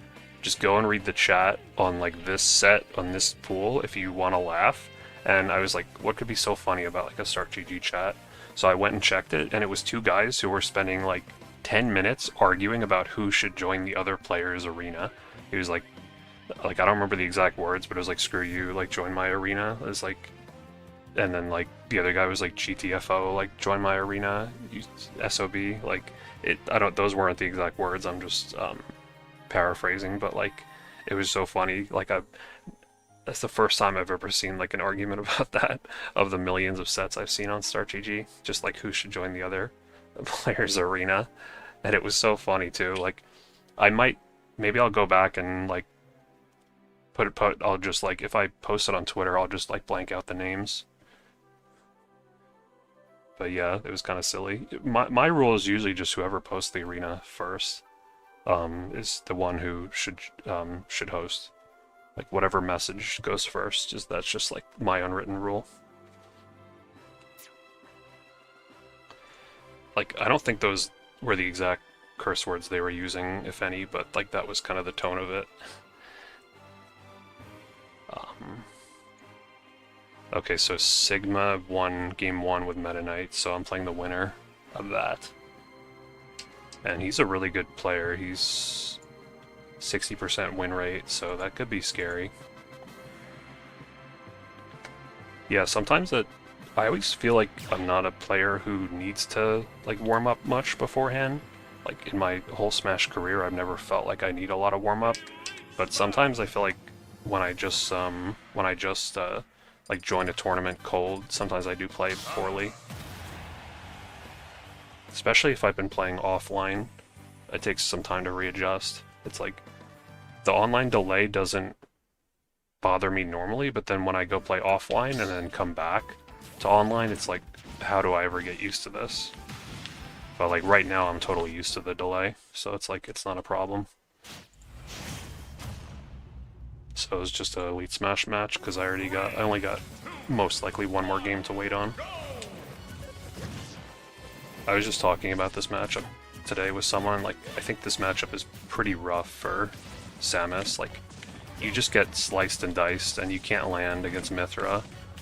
just go and read the chat on, like, this set, on this pool, if you want to laugh, and I was like, what could be so funny about, like, a StartGG chat? So I went and checked it, and it was two guys who were spending, like, 10 minutes arguing about who should join the other player's arena. He was like, I don't remember the exact words, but it was like, screw you, like, join my arena. It was like, and then, like, the other guy was like, GTFO, like, join my arena, SOB, like, those weren't the exact words, I'm just, paraphrasing, but, like, it was so funny, like, that's the first time I've ever seen, like, an argument about that, of the millions of sets I've seen on StartGG, just, like, who should join the other player's arena, and it was so funny, too, like, maybe I'll go back and, like, I'll just, like, if I post it on Twitter, I'll just, like, blank out the names. But yeah, it was kind of silly. My rule is usually just whoever posts the arena first is the one who should host. Like, whatever message goes first, that's just, like, my unwritten rule. Like, I don't think those were the exact curse words they were using, if any, but, like, that was kind of the tone of it. Okay, so Sigma won game 1 with Meta Knight, so I'm playing the winner of that. And he's a really good player. He's 60% win rate, so that could be scary. Yeah, sometimes I always feel like I'm not a player who needs to, like, warm up much beforehand. Like, in my whole Smash career, I've never felt like I need a lot of warm up. But sometimes I feel like when I just like, join a tournament cold, sometimes I do play poorly. Especially if I've been playing offline, it takes some time to readjust. It's like, the online delay doesn't bother me normally, but then when I go play offline and then come back to online, it's like, how do I ever get used to this? But, like, right now I'm totally used to the delay, so it's like, it's not a problem. So it was just a Elite Smash match, because I only got most likely one more game to wait on. I was just talking about this matchup today with someone, like, I think this matchup is pretty rough for Samus. Like, you just get sliced and diced, and you can't land against Mythra.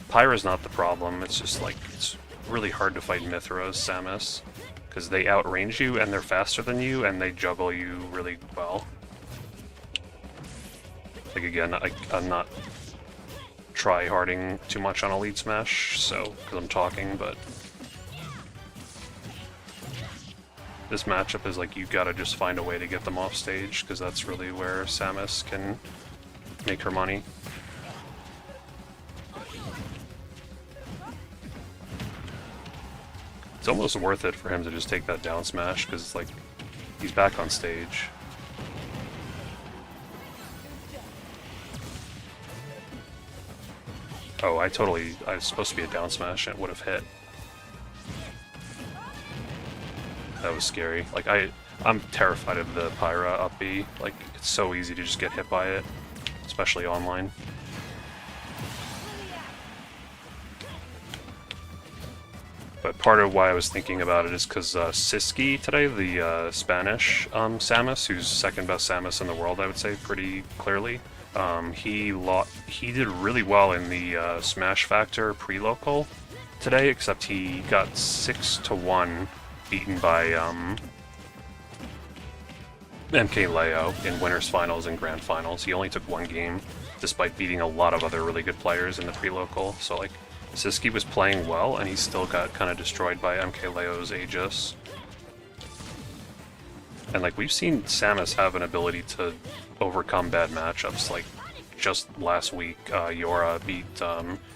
Pyra's not the problem, it's just, like, it's really hard to fight Mythra's Samus, because they outrange you, and they're faster than you, and they juggle you really well. Like, again, I'm not try-harding too much on Elite Smash, so, because I'm talking, but this matchup is like, you gotta just find a way to get them off stage, because that's really where Samus can make her money. It's almost worth it for him to just take that down smash, because it's like, he's back on stage. Oh, I was supposed to be a down smash and it would have hit. That was scary. Like, I'm terrified of the Pyra up B. Like, it's so easy to just get hit by it, especially online. But part of why I was thinking about it is because Siski today, the Spanish Samus, who's second best Samus in the world, I would say, pretty clearly, he did really well in the Smash Factor pre-local today, except he got 6-1 beaten by MK Leo in Winners Finals and Grand Finals. He only took one game, despite beating a lot of other really good players in the pre-local. So, like, Siski was playing well, and he still got kind of destroyed by MK Leo's Aegis. And, like, we've seen Samus have an ability to overcome bad matchups. Like, just last week, Yora beat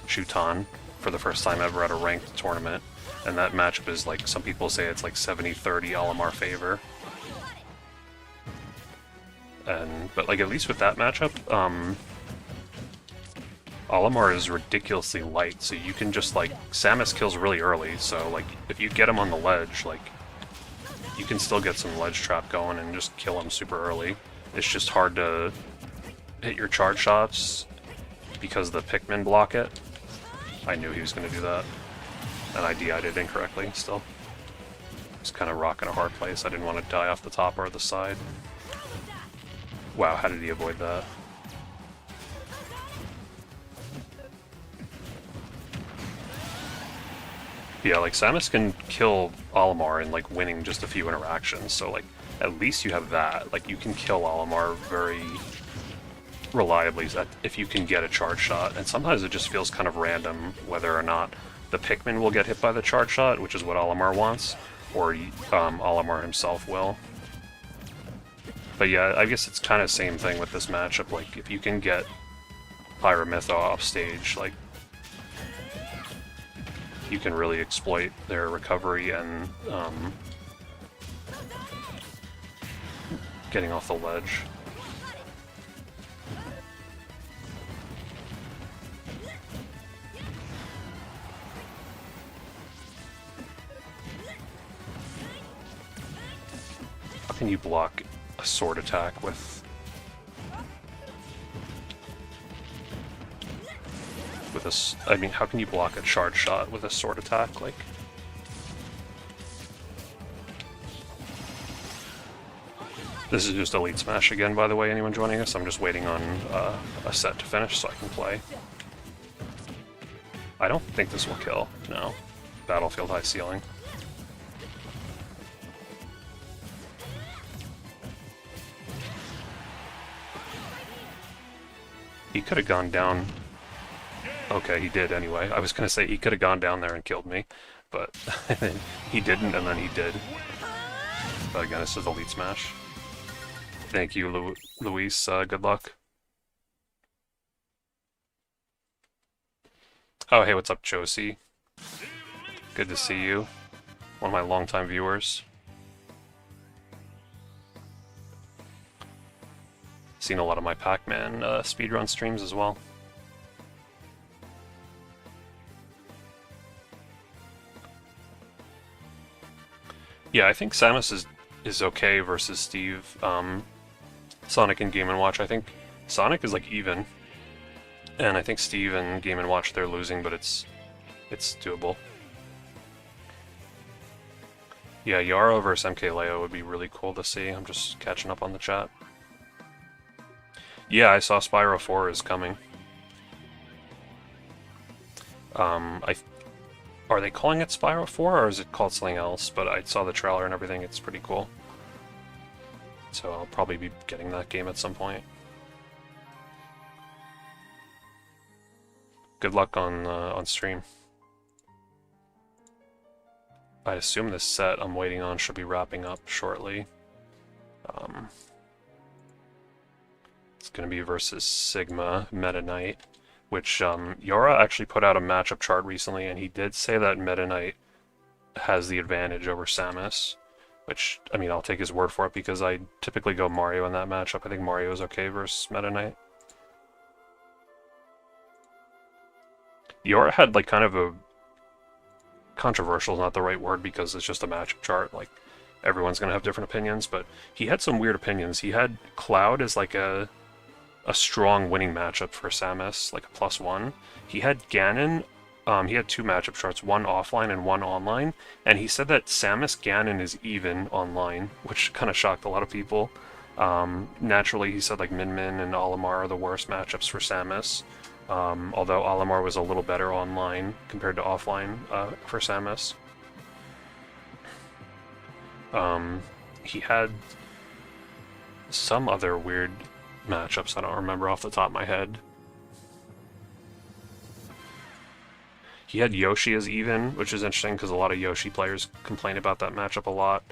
Shutan for the first time ever at a ranked tournament. And that matchup is, like, some people say it's like 70-30 Olimar favor. But, like, at least with that matchup, Olimar is ridiculously light, so you can just, like, Samus kills really early, so, like, if you get him on the ledge, like, you can still get some ledge trap going and just kill him super early. It's just hard to hit your charge shots because the Pikmin block it. I knew he was going to do that, and I DI'd it incorrectly still. It's kind of rocking a hard place. I didn't want to die off the top or the side. Wow, how did he avoid that? Yeah, like, Samus can kill Olimar in, like, winning just a few interactions, so, like, at least you have that. Like, you can kill Olimar very reliably if you can get a charge shot, and sometimes it just feels kind of random whether or not the Pikmin will get hit by the charge shot, which is what Olimar wants, or Olimar himself will. But yeah, I guess it's kind of the same thing with this matchup. Like, if you can get Pyramytho off stage, like, you can really exploit their recovery and getting off the ledge. How can you block a sword attack with... I mean, how can you block a charge shot with a sword attack? Like, this is just Elite Smash again, by the way, anyone joining us. I'm just waiting on a set to finish so I can play. I don't think this will kill. No. Battlefield High Ceiling. He could have gone down... Okay, he did anyway. I was gonna say he could have gone down there and killed me, but he didn't, and then he did. But again, this is Elite Smash. Thank you, Luis. Good luck. Oh, hey, what's up, Josie? Good to see you. One of my longtime viewers. Seen a lot of my Pac-Man speedrun streams as well. Yeah, I think Samus is okay versus Steve. Sonic and Game & Watch, I think Sonic is like even, and I think Steve and Game & Watch, they're losing, but it's doable. Yeah, Yara versus MKLeo would be really cool to see. I'm just catching up on the chat. Yeah, I saw Spyro 4 is coming. Are they calling it Spyro 4, or is it called something else? But I saw the trailer and everything, it's pretty cool. So I'll probably be getting that game at some point. Good luck on stream. I assume this set I'm waiting on should be wrapping up shortly. It's going to be versus Sigma Meta Knight, which Yara actually put out a matchup chart recently, and he did say that Meta Knight has the advantage over Samus, which, I mean, I'll take his word for it because I typically go Mario in that matchup. I think Mario is okay versus Meta Knight. Yara had, like, kind of a... controversial is not the right word because it's just a matchup chart. Like, everyone's going to have different opinions, but he had some weird opinions. He had Cloud as, like, a strong winning matchup for Samus, like a +1. He had Ganon, he had two matchup charts, one offline and one online, and he said that Samus Ganon is even online, which kind of shocked a lot of people. Naturally, he said like Min Min and Olimar are the worst matchups for Samus, although Olimar was a little better online compared to offline for Samus. He had some other weird matchups I don't remember off the top of my head. He had Yoshi as even, which is interesting because a lot of Yoshi players complain about that matchup a lot,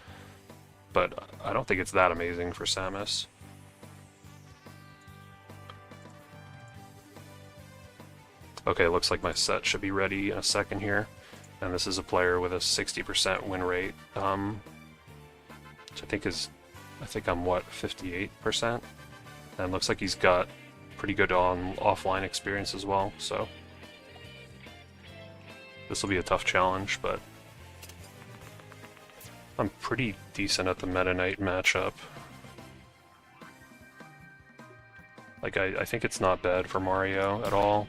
but I don't think it's that amazing for Samus. Okay, looks like my set should be ready in a second here, and this is a player with a 60% win rate, which I think I'm what, 58%? And looks like he's got pretty good on offline experience as well, so this will be a tough challenge, but I'm pretty decent at the Meta Knight matchup. Like, I think it's not bad for Mario at all.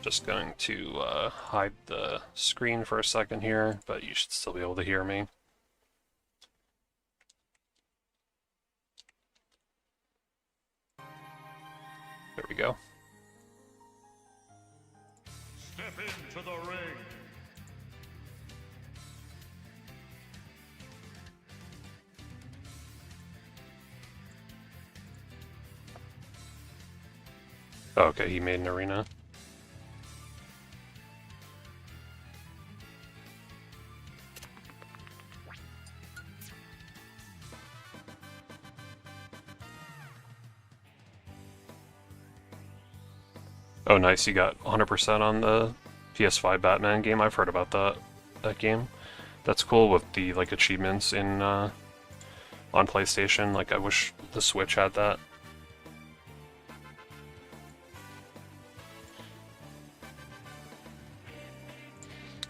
Just going to hide the screen for a second here, but you should still be able to hear me. There we go. Step into the ring. Okay, he made an arena. Oh, nice, you got 100% on the PS5 Batman game. I've heard about that game. That's cool with the like achievements in on PlayStation. Like, I wish the Switch had that.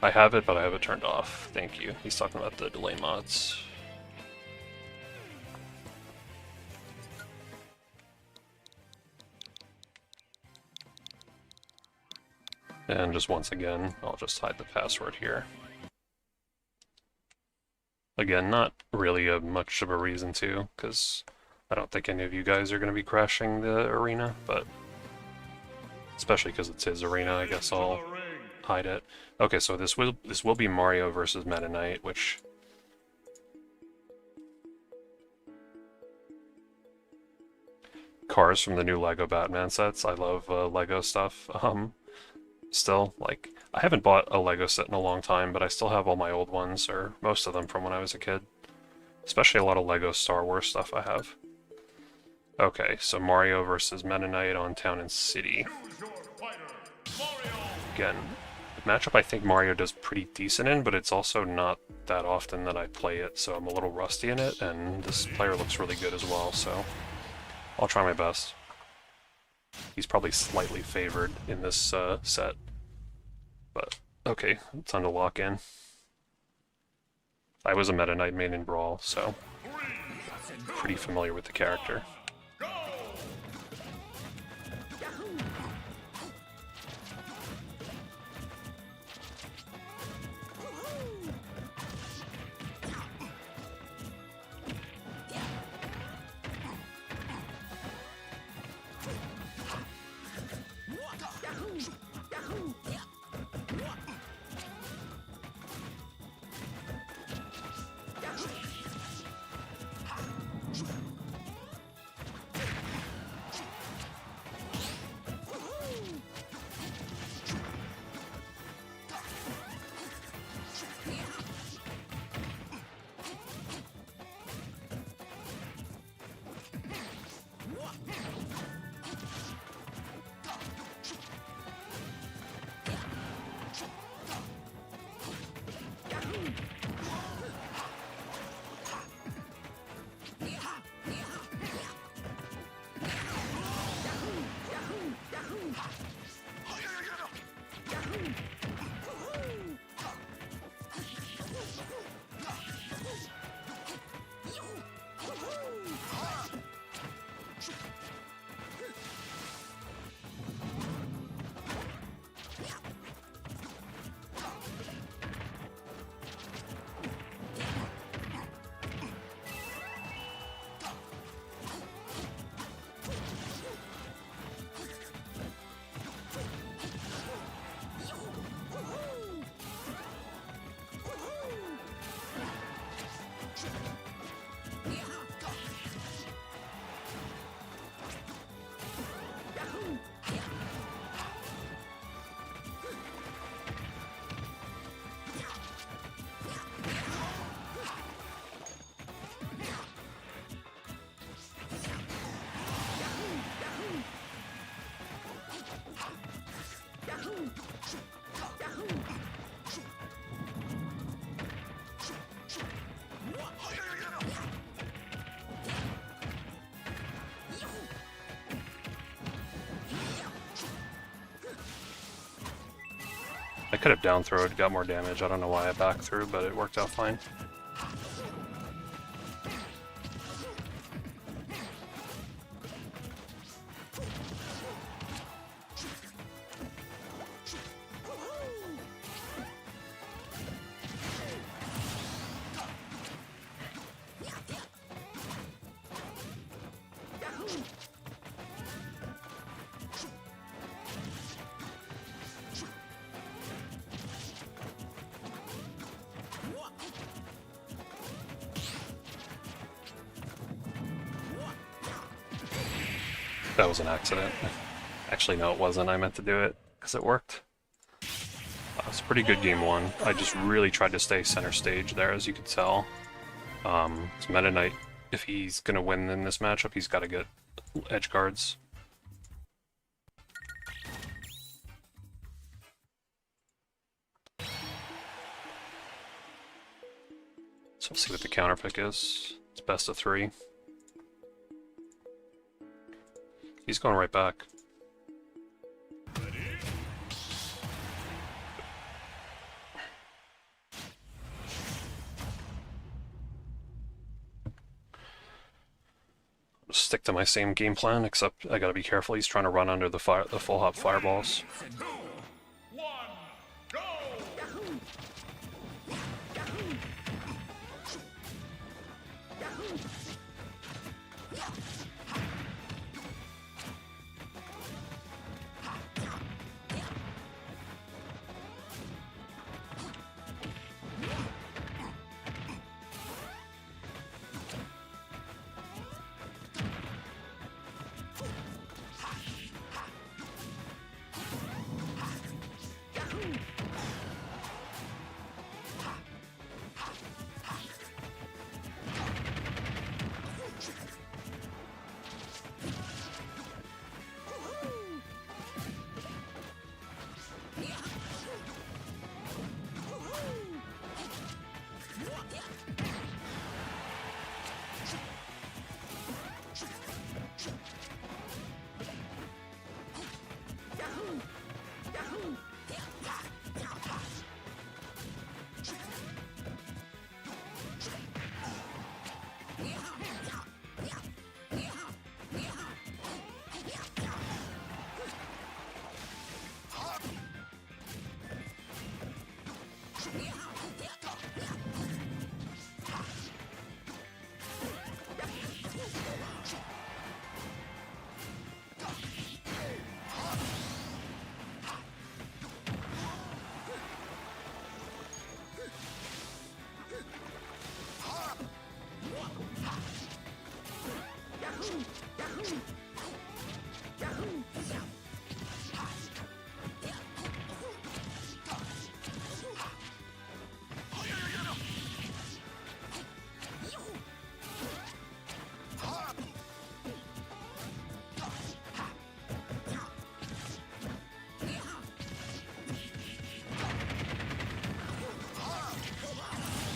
I have it, but I have it turned off. Thank you. He's talking about the delay mods. And just once again, I'll just hide the password here. Again, not really much of a reason to, because I don't think any of you guys are going to be crashing the arena, but especially because it's his arena, I guess I'll hide it. Okay, so this will be Mario versus Meta Knight, which cars from the new Lego Batman sets. I love Lego stuff. Still, like, I haven't bought a Lego set in a long time, but I still have all my old ones, or most of them from when I was a kid. Especially a lot of Lego Star Wars stuff I have. Okay, so Mario versus Meta Knight on Town and City. Again, the matchup I think Mario does pretty decent in, but it's also not that often that I play it, so I'm a little rusty in it, and this player looks really good as well, so I'll try my best. He's probably slightly favored in this set. But, okay, time to lock in. I was a Meta Knight main in Brawl, so I'm pretty familiar with the character. could have down throwed, got more damage. I don't know why I back threw, but it worked out fine. That was an accident. Actually, no, it wasn't. I meant to do it because it worked. It's a pretty good game one. I just really tried to stay center stage there, as you could tell. Meta Knight, if he's going to win in this matchup, he's got to get edge guards. So we'll see what the counter pick is. It's best of 3. He's going right back. Just stick to my same game plan, except I gotta be careful. He's trying to run under the full hop fireballs. 2, 1, go!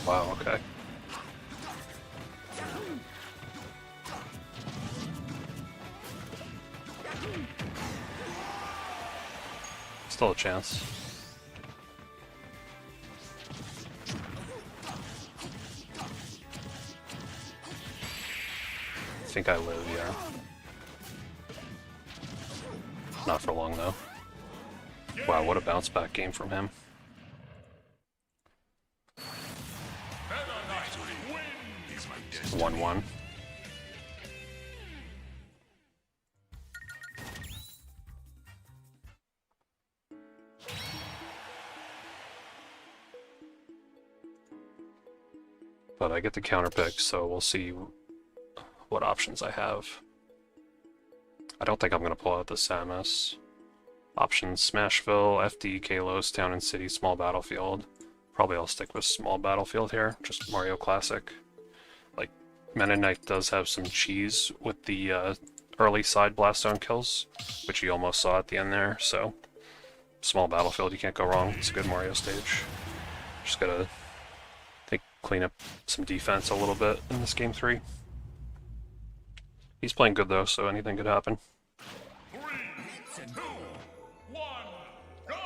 Wow, okay. Still a chance. I think I live, yeah. Not for long, though. Wow, what a bounce back game from him. Meta Knight wins! 1-1. But I get the counter pick, so we'll see what options I have. I don't think I'm going to pull out the Samus. Options: Smashville, FD, Kalos, Town and City, Small Battlefield. Probably I'll stick with Small Battlefield here, just Mario Classic. Like, Meta Knight does have some cheese with the early side blast zone kills, which you almost saw at the end there, so Small Battlefield, you can't go wrong. It's a good Mario stage. Just gotta, I think, clean up some defense a little bit in this game 3. He's playing good though, so anything could happen. 3, 2, 1, go!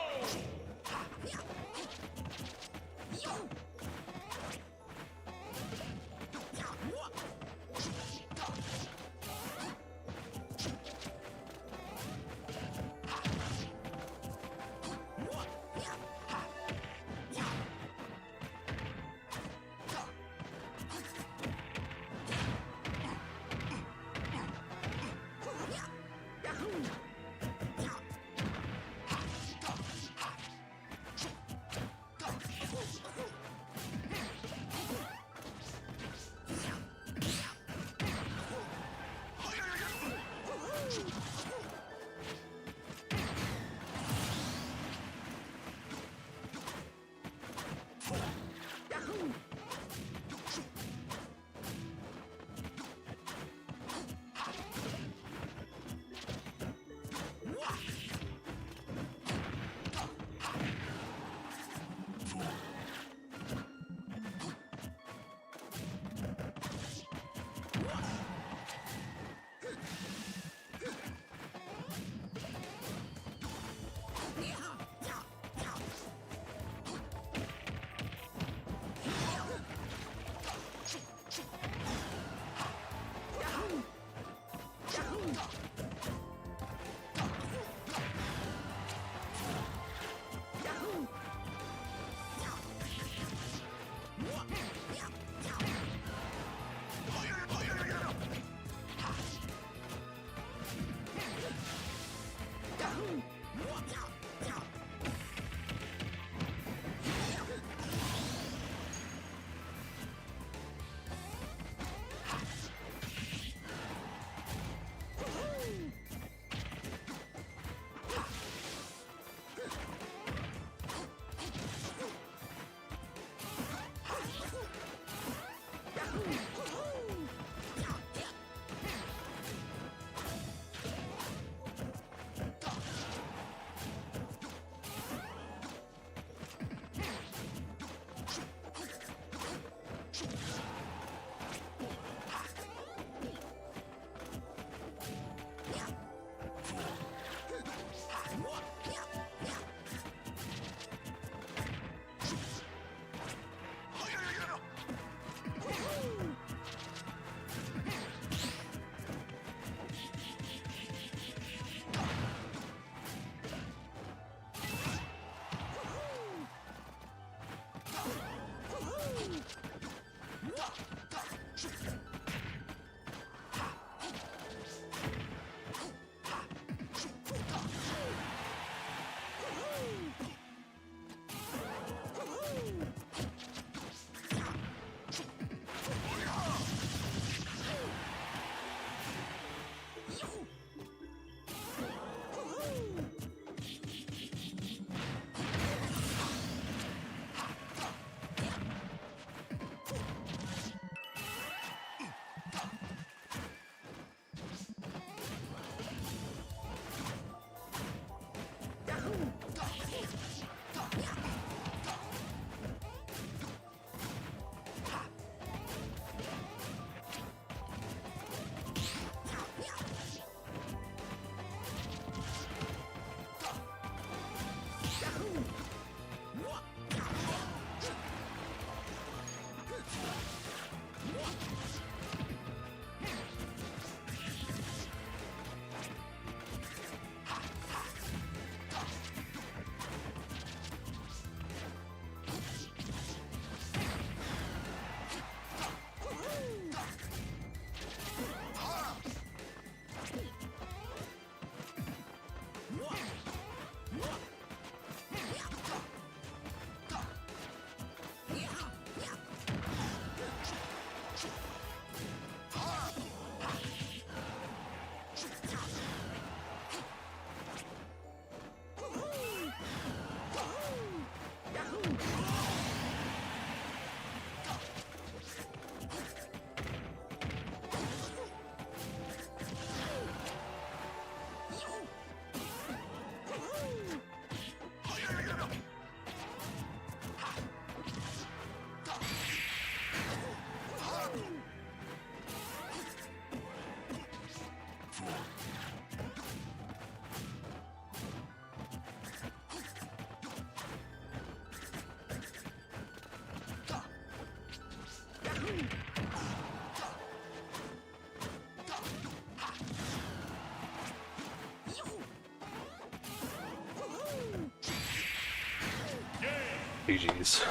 GG's.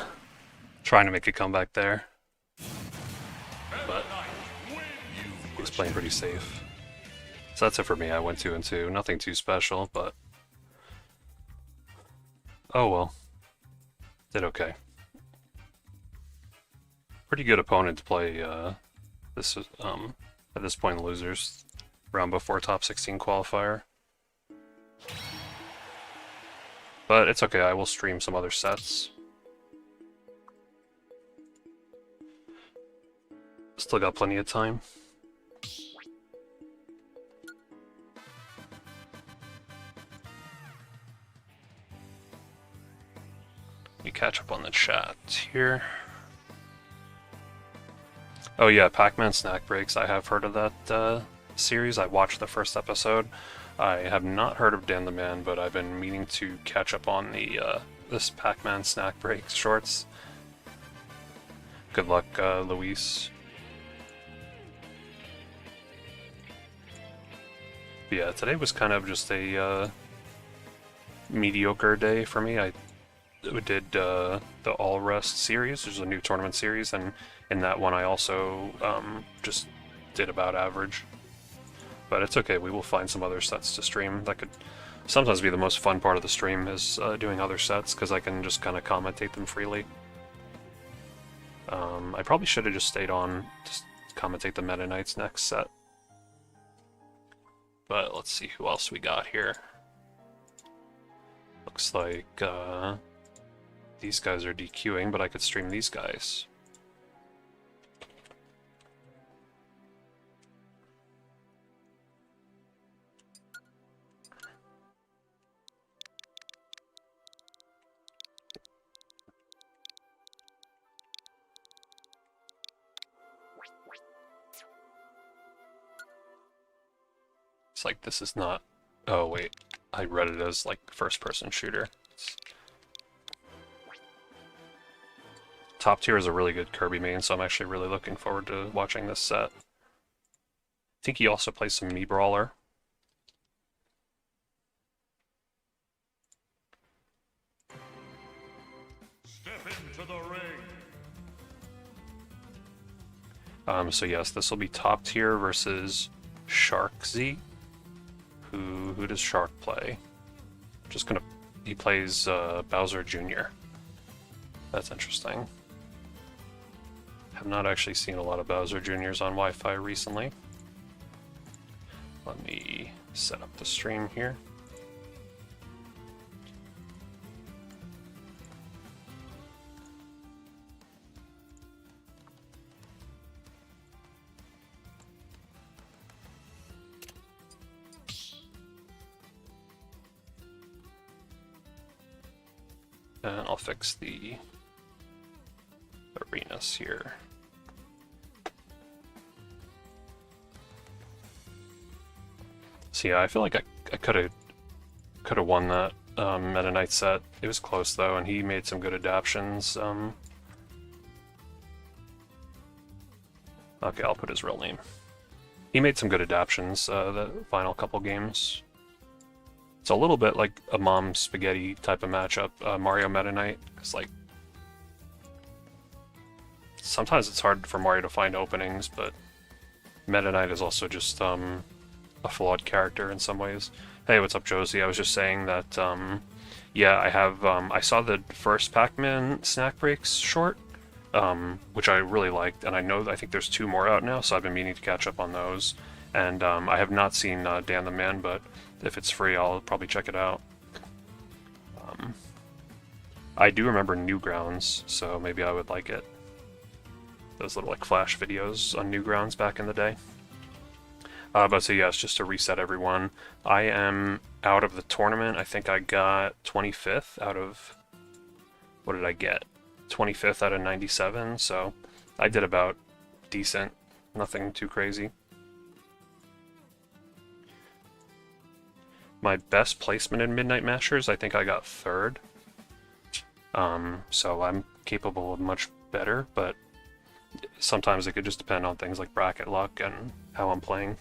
Trying to make a comeback there. But he's playing pretty safe. So that's it for me. I went 2-2. Nothing too special, but oh well. Did okay. Pretty good opponent to play this at this point in losers. Round before top 16 qualifier. But it's okay, I will stream some other sets. Still got plenty of time. Let me catch up on the chat here. Oh yeah, Pac-Man Snack Breaks. I have heard of that series. I watched the first episode. I have not heard of Dan the Man, but I've been meaning to catch up on the this Pac-Man Snack Breaks shorts. Good luck, Luis. But yeah, today was kind of just a mediocre day for me. I did the All Rest series. There's a new tournament series, and in that one I also just did about average. But it's okay, we will find some other sets to stream. That could sometimes be the most fun part of the stream, is doing other sets, because I can just kind of commentate them freely. I probably should have just stayed on to commentate the Meta Knights next set. But let's see who else we got here. Looks like these guys are DQing, but I could stream these guys. It's like this is not... Oh wait, I read it as like first-person shooter. Top Tier is a really good Kirby main, so I'm actually really looking forward to watching this set. I think he also plays some Mii Brawler. Step into the ring. So yes, this will be Top Tier versus Shark-Z. Who does Shark play? Just gonna... He plays Bowser Jr. That's interesting. Have not actually seen a lot of Bowser Jr.'s on Wi-Fi recently. Let me set up the stream here. And I'll fix the arenas here. So yeah, I feel like I could have won that Meta Knight set. It was close though, and he made some good adaptions. Okay, I'll put his real name. He made some good adaptions the final couple games. It's a little bit like a Mom Spaghetti type of matchup, Mario Meta Knight. It's like sometimes it's hard for Mario to find openings, but Meta Knight is also just a flawed character in some ways. Hey, what's up, Josie? I was just saying that yeah, I have I saw the first Pac-Man Snack Breaks short, which I really liked, and I think there's 2 more out now, so I've been meaning to catch up on those. And I have not seen Dan the Man, but if it's free, I'll probably check it out. I do remember Newgrounds, so maybe I would like it. Those little like flash videos on Newgrounds back in the day. But so yes, just to reset everyone, I am out of the tournament. I think I got 25th out of... What did I get? 25th out of 97, so I did about decent. Nothing too crazy. My best placement in Midnight Mashers, I think I got 3rd. So I'm capable of much better, but sometimes it could just depend on things like bracket luck and how I'm playing.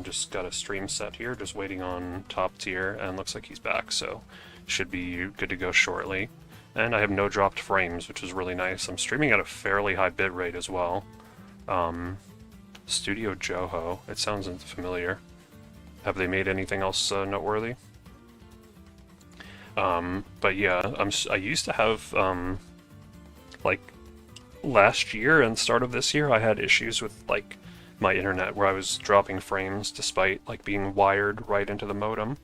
Just got a stream set here, just waiting on top tier, and looks like he's back, so should be good to go shortly. And I have no dropped frames, which is really nice. I'm streaming at a fairly high bit rate as well. Studio Joho, it sounds familiar. Have they made anything else noteworthy? But yeah, I used to have, like, last year and start of this year, I had issues with, like, my internet where I was dropping frames despite, like, being wired right into the modem.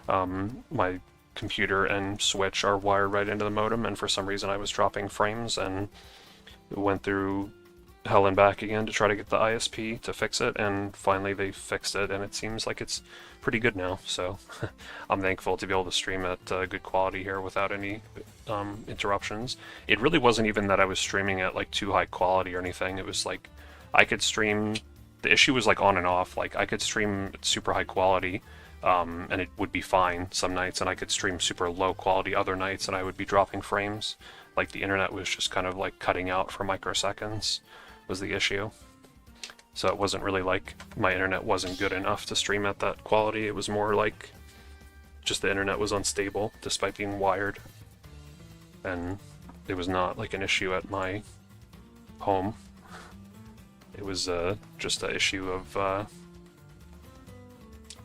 My computer and Switch are wired right into the modem, and for some reason I was dropping frames and went through hell and back again to try to get the ISP to fix it, and finally they fixed it, and it seems like it's pretty good now, so I'm thankful to be able to stream at good quality here without any interruptions. It really wasn't even that I was streaming at like too high quality or anything. It was like I could stream, the issue was like on and off. Like I could stream at super high quality and it would be fine some nights, and I could stream super low quality other nights and I would be dropping frames. Like the internet was just kind of like cutting out for microseconds was the issue. So it wasn't really like my internet wasn't good enough to stream at that quality. It was more like just the internet was unstable despite being wired. And it was not like an issue at my home. It was just an issue of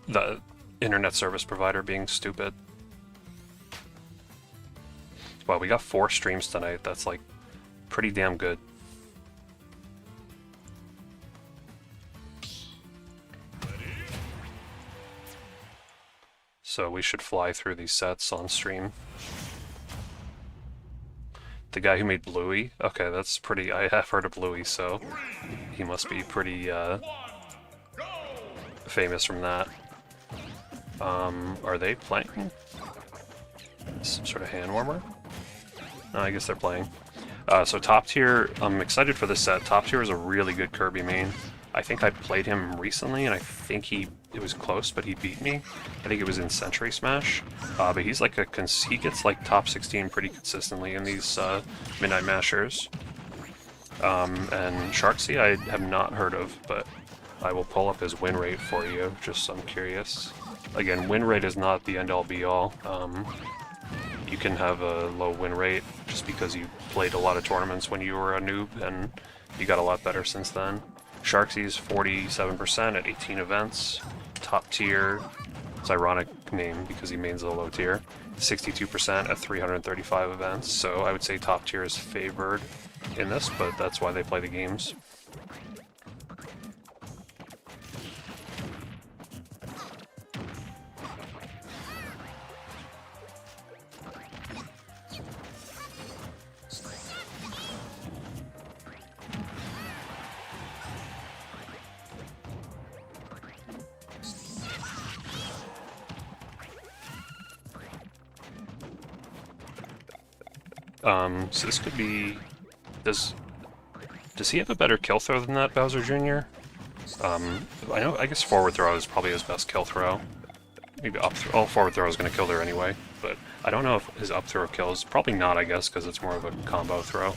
the internet service provider being stupid. Wow, we got 4 streams tonight. That's like pretty damn good. So we should fly through these sets on stream. The guy who made Bluey? Okay, that's pretty... I have heard of Bluey, so he must be pretty famous from that. Are they playing? Some sort of hand warmer? No, I guess they're playing. So top tier, I'm excited for this set. Top tier is a really good Kirby main. I think I played him recently, and I think it was close, but he beat me. I think it was in Century Smash. But he's like he gets like top 16 pretty consistently in these Midnight Mashers. And Sharksy I have not heard of, but I will pull up his win rate for you, just so I'm curious. Again, win rate is not the end-all be-all. You can have a low win rate just because you played a lot of tournaments when you were a noob, and you got a lot better since then. Sharksy's 47% at 18 events. Top tier, it's an ironic name because he mains a low tier. 62% at 335 events, so I would say top tier is favored in this, but that's why they play the games. So this could be... Does he have a better kill throw than that, Bowser Jr.? I guess forward throw is probably his best kill throw. Maybe up throw. Oh, forward throw is going to kill there anyway, but I don't know if his up throw kills. Probably not, I guess, because it's more of a combo throw.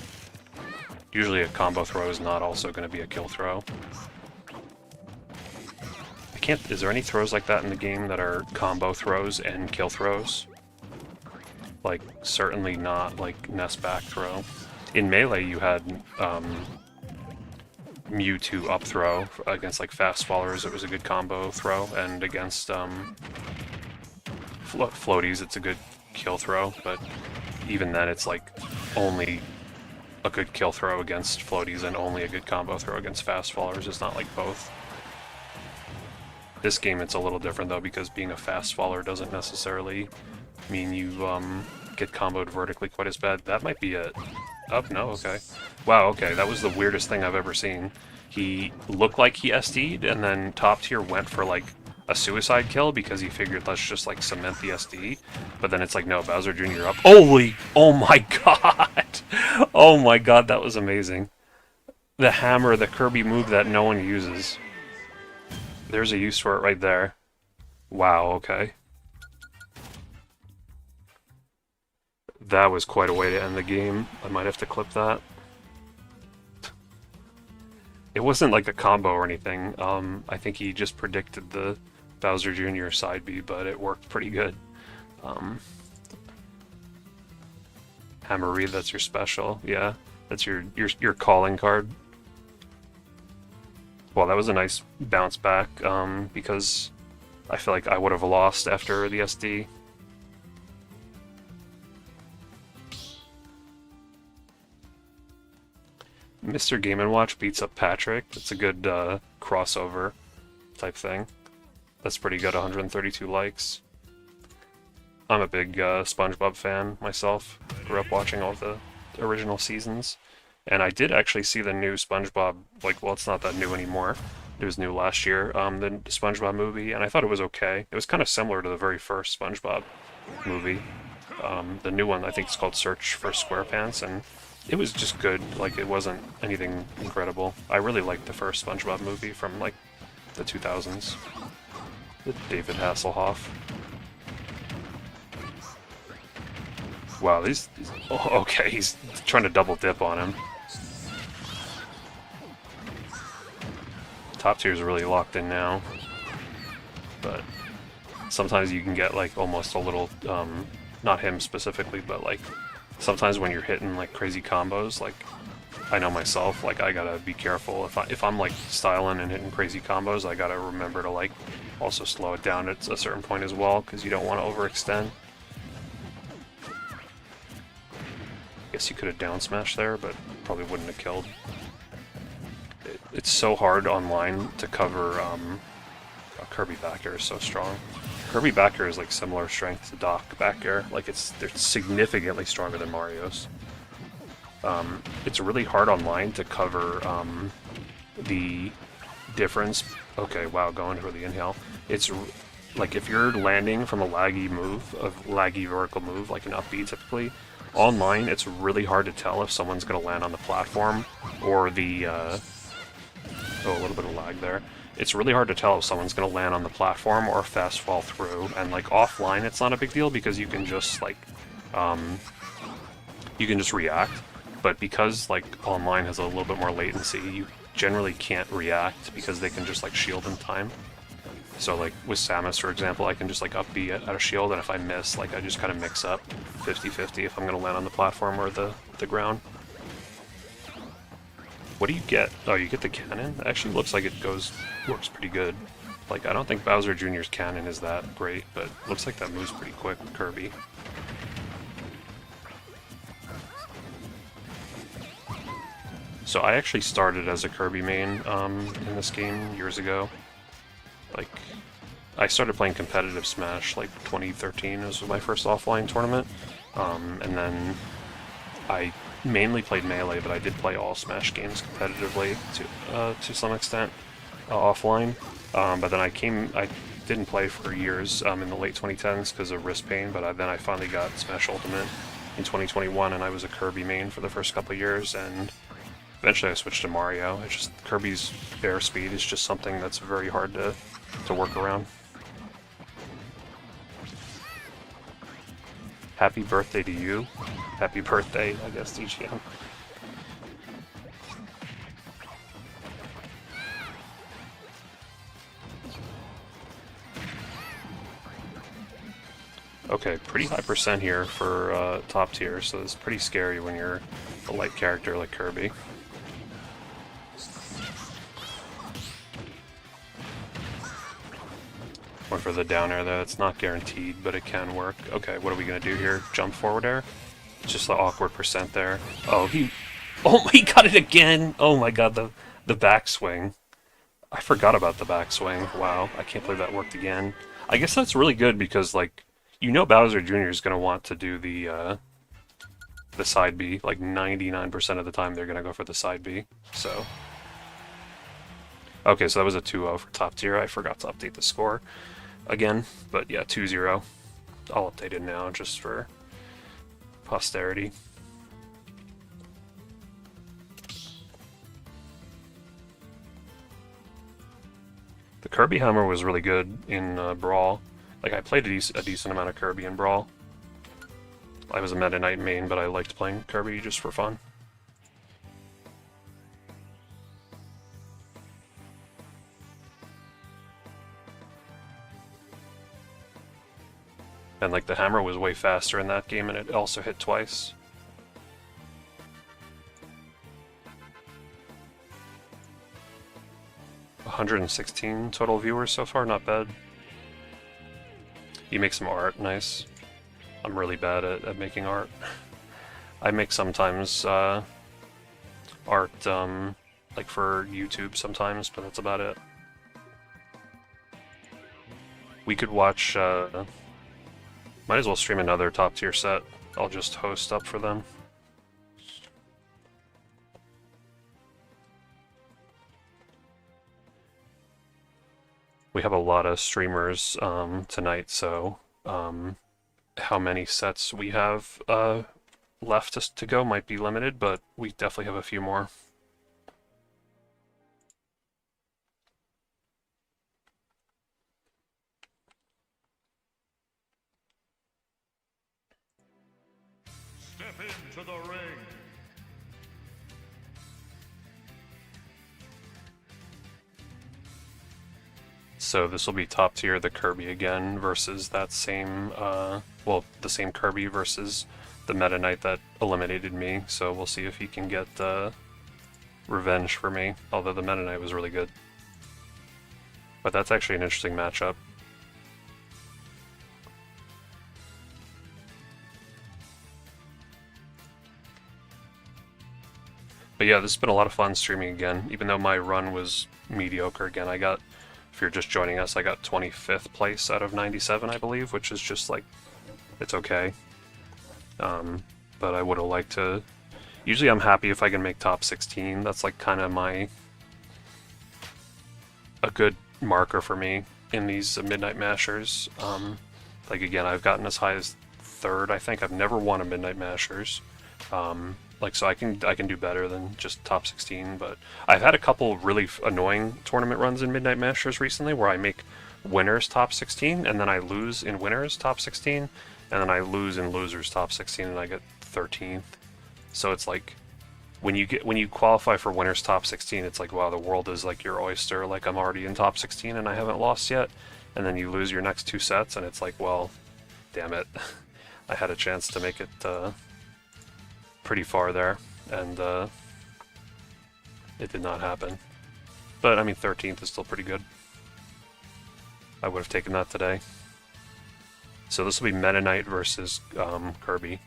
Usually a combo throw is not also going to be a kill throw. Is there any throws like that in the game that are combo throws and kill throws? Like, certainly not, like, Ness back throw. In Melee, you had Mewtwo up throw against, like, fast fallers. It was a good combo throw, and against floaties, it's a good kill throw, but even then, it's, like, only a good kill throw against floaties and only a good combo throw against fast fallers. It's not like both. This game, it's a little different, though, because being a fast faller doesn't necessarily mean you get comboed vertically quite as bad. That might be it. Up? No? Okay. Wow, okay, that was the weirdest thing I've ever seen. He looked like he SD'd, and then top tier went for, like, a suicide kill because he figured let's just, like, cement the SD. But then it's like, no, Bowser Jr. up. Holy! Oh my god! Oh my god, that was amazing. The hammer, the Kirby move that no one uses. There's a use for it right there. Wow, okay. That was quite a way to end the game. I might have to clip that. It wasn't like a combo or anything. I think he just predicted the Bowser Jr. side B, but it worked pretty good. Hammerreed, that's your special. Yeah, that's your calling card. Well, that was a nice bounce back, because I feel like I would have lost after the SD. Mr. Game & Watch beats up Patrick. That's a good crossover type thing. That's pretty good, 132 likes. I'm a big SpongeBob fan myself. Grew up watching all the original seasons. And I did actually see the new SpongeBob, like, well, it's not that new anymore. It was new last year, the SpongeBob movie, and I thought it was okay. It was kind of similar to the very first SpongeBob movie. The new one, I think it's called Search for SquarePants, and it was just good. Like, it wasn't anything incredible. I really liked the first SpongeBob movie from, like, the 2000s. With David Hasselhoff. Wow, these oh, okay, he's trying to double dip on him. Top tier is really locked in now, but sometimes you can get like almost a little, not him specifically, but like sometimes when you're hitting like crazy combos, like I know myself, like I gotta be careful if I'm like styling and hitting crazy combos, I gotta remember to like also slow it down at a certain point as well, because you don't want to overextend. Guess you could have down smashed there, but probably wouldn't have killed. It's so hard online to cover. Kirby back air is so strong. Kirby back air is like similar strength to Doc back air. Like they're significantly stronger than Mario's. It's really hard online to cover the difference. Okay, wow, going for the inhale. It's like if you're landing from a laggy move, a laggy vertical move, like an up B typically. Online, it's really hard to tell if someone's going to land on the platform or the, oh, a little bit of lag there. It's really hard to tell if someone's going to land on the platform or fast fall through, and like offline it's not a big deal because you can just like, you can just react, but because like online has a little bit more latency, you generally can't react because they can just like shield in time. So like with Samus, for example, I can just like up B at a shield, and if I miss, like I just kind of mix up 50-50 if I'm going to land on the platform or the ground. What do you get? Oh, you get the cannon? It actually looks like it works pretty good. Like, I don't think Bowser Jr.'s cannon is that great, but it looks like that moves pretty quick with Kirby. So I actually started as a Kirby main in this game years ago. Like, I started playing competitive Smash like 2013 was my first offline tournament, and then I mainly played Melee, but I did play all Smash games competitively to some extent offline. But then I didn't play for years in the late 2010s because of wrist pain, but then I finally got Smash Ultimate in 2021, and I was a Kirby main for the first couple of years, and eventually I switched to Mario. It's just Kirby's air speed is just something that's very hard to work around. Happy birthday to you. Happy birthday, I guess, DGM. Okay, pretty high percent here for top tier, so it's pretty scary when you're a light character like Kirby. Went for the down air there. It's not guaranteed, but it can work. Okay, what are we gonna do here? Jump forward air? It's just the awkward percent there. Oh, he got it again! Oh my god, the backswing. I forgot about the backswing. Wow, I can't believe that worked again. I guess that's really good because, like, you know Bowser Jr. is gonna want to do the side B. Like 99% of the time they're gonna go for the side B. So. Okay, so that was a 2-0 for top tier. I forgot to update the score again, but yeah, 2-0. I'll update it now just for posterity. The Kirby hammer was really good in Brawl. Like, I played a decent amount of Kirby in Brawl. I was a Meta Knight main, but I liked playing Kirby just for fun. And like the hammer was way faster in that game, and it also hit twice. $116 total viewers so far, not bad. You make some art, nice. I'm really bad at making art. I make sometimes art like for YouTube sometimes, but that's about it. We could watch, might as well stream another top tier set. I'll just host up for them. We have a lot of streamers tonight, so how many sets we have left to go might be limited, but we definitely have a few more. Step into the ring. So this will be top tier, the Kirby again, versus that same, well, the same Kirby versus the Meta Knight that eliminated me. So we'll see if he can get revenge for me, although the Meta Knight was really good. But that's actually an interesting matchup. But yeah, this has been a lot of fun streaming again, even though my run was mediocre again. I got, if you're just joining us, I got 25th place out of 97, I believe, which is just like, it's okay. But I would have liked to, usually I'm happy if I can make top 16. That's like kind of a good marker for me in these Midnight Mashers. Like again, I've gotten as high as 3rd, I think. I've never won a Midnight Mashers. Like, so I can do better than just top 16, but I've had a couple really annoying tournament runs in Midnight Masters recently where I make winners top 16 and then I lose in winners top 16 and then I lose in losers top 16 and I get 13th. So it's like when you qualify for winners top 16, it's like, wow, the world is like your oyster, like I'm already in top 16 and I haven't lost yet. And then you lose your next 2 sets and it's like, well, damn it. I had a chance to make it pretty far there, and it did not happen. But I mean, 13th is still pretty good. I would have taken that today. So this will be Meta Knight versus Kirby,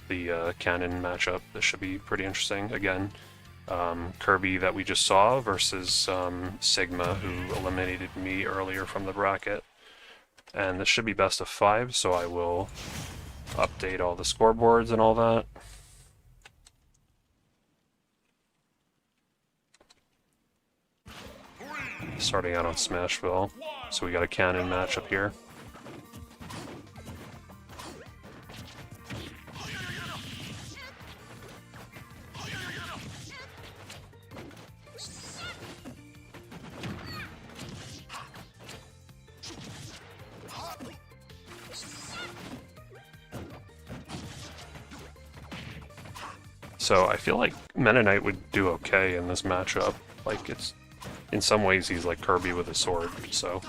the canon matchup. This should be pretty interesting. Again, Kirby that we just saw versus Sigma, who eliminated me earlier from the bracket. And this should be best of 5, so I will update all the scoreboards and all that. Starting out on Smashville, so we got a canon matchup here. So I feel like Meta Knight would do okay in this matchup. Like, it's, in some ways he's like Kirby with a sword, so.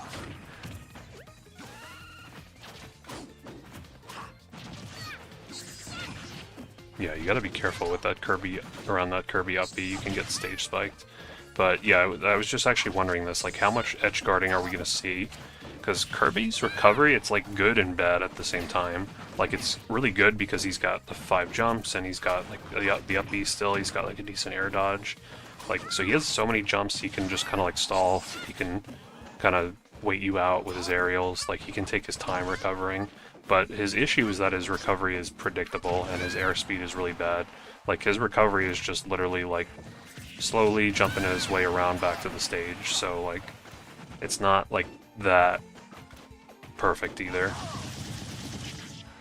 Yeah, you gotta be careful with that Kirby, around that Kirby up B, you can get stage spiked. But yeah, I was just actually wondering this, like how much edge guarding are we gonna see? Because Kirby's recovery, it's like good and bad at the same time. Like it's really good because he's got the 5 jumps and he's got like the up B still, he's got like a decent air dodge. Like, so he has so many jumps, he can just kind of like stall, he can kind of wait you out with his aerials, like he can take his time recovering. But his issue is that his recovery is predictable and his airspeed is really bad. Like his recovery is just literally like slowly jumping his way around back to the stage, so like it's not like that perfect either.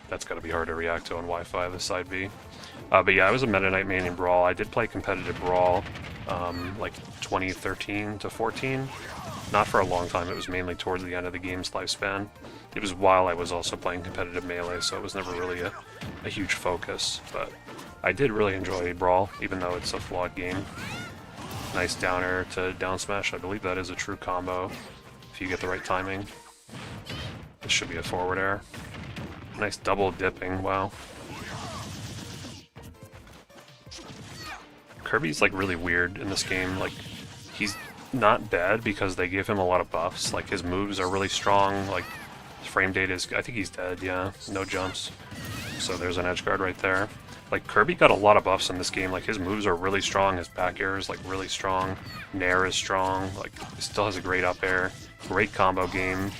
That's gotta be hard to react to on Wi-Fi, the side B. But yeah, I was a Meta Knight main in Brawl. I did play competitive Brawl like 2013 to 14. Not for a long time, it was mainly towards the end of the game's lifespan. It was while I was also playing competitive Melee, so it was never really a huge focus. But I did really enjoy Brawl, even though it's a flawed game. Nice down air to down smash. I believe that is a true combo if you get the right timing. This should be a forward air. Nice double dipping, wow. Kirby's like really weird in this game. Like, he's not bad because they give him a lot of buffs. Like, his moves are really strong. Like, his frame data is, I think he's dead, yeah. No jumps. So there's an edge guard right there. Like, Kirby got a lot of buffs in this game. Like, his moves are really strong. His back air is like really strong. Nair is strong. Like, he still has a great up air. Great combo game.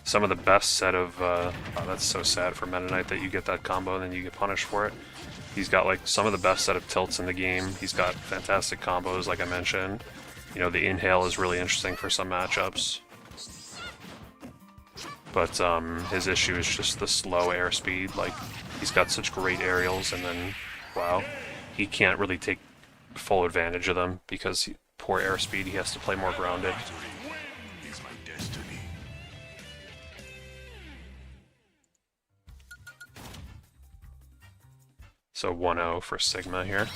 Some of the best set of, oh, that's so sad for Meta Knight that you get that combo and then you get punished for it. He's got like some of the best set of tilts in the game. He's got fantastic combos, like I mentioned. You know, the inhale is really interesting for some matchups. But his issue is just the slow airspeed. Like, he's got such great aerials and then, wow, he can't really take full advantage of them because poor airspeed, he has to play more grounded. So 1-0 for Sigma here.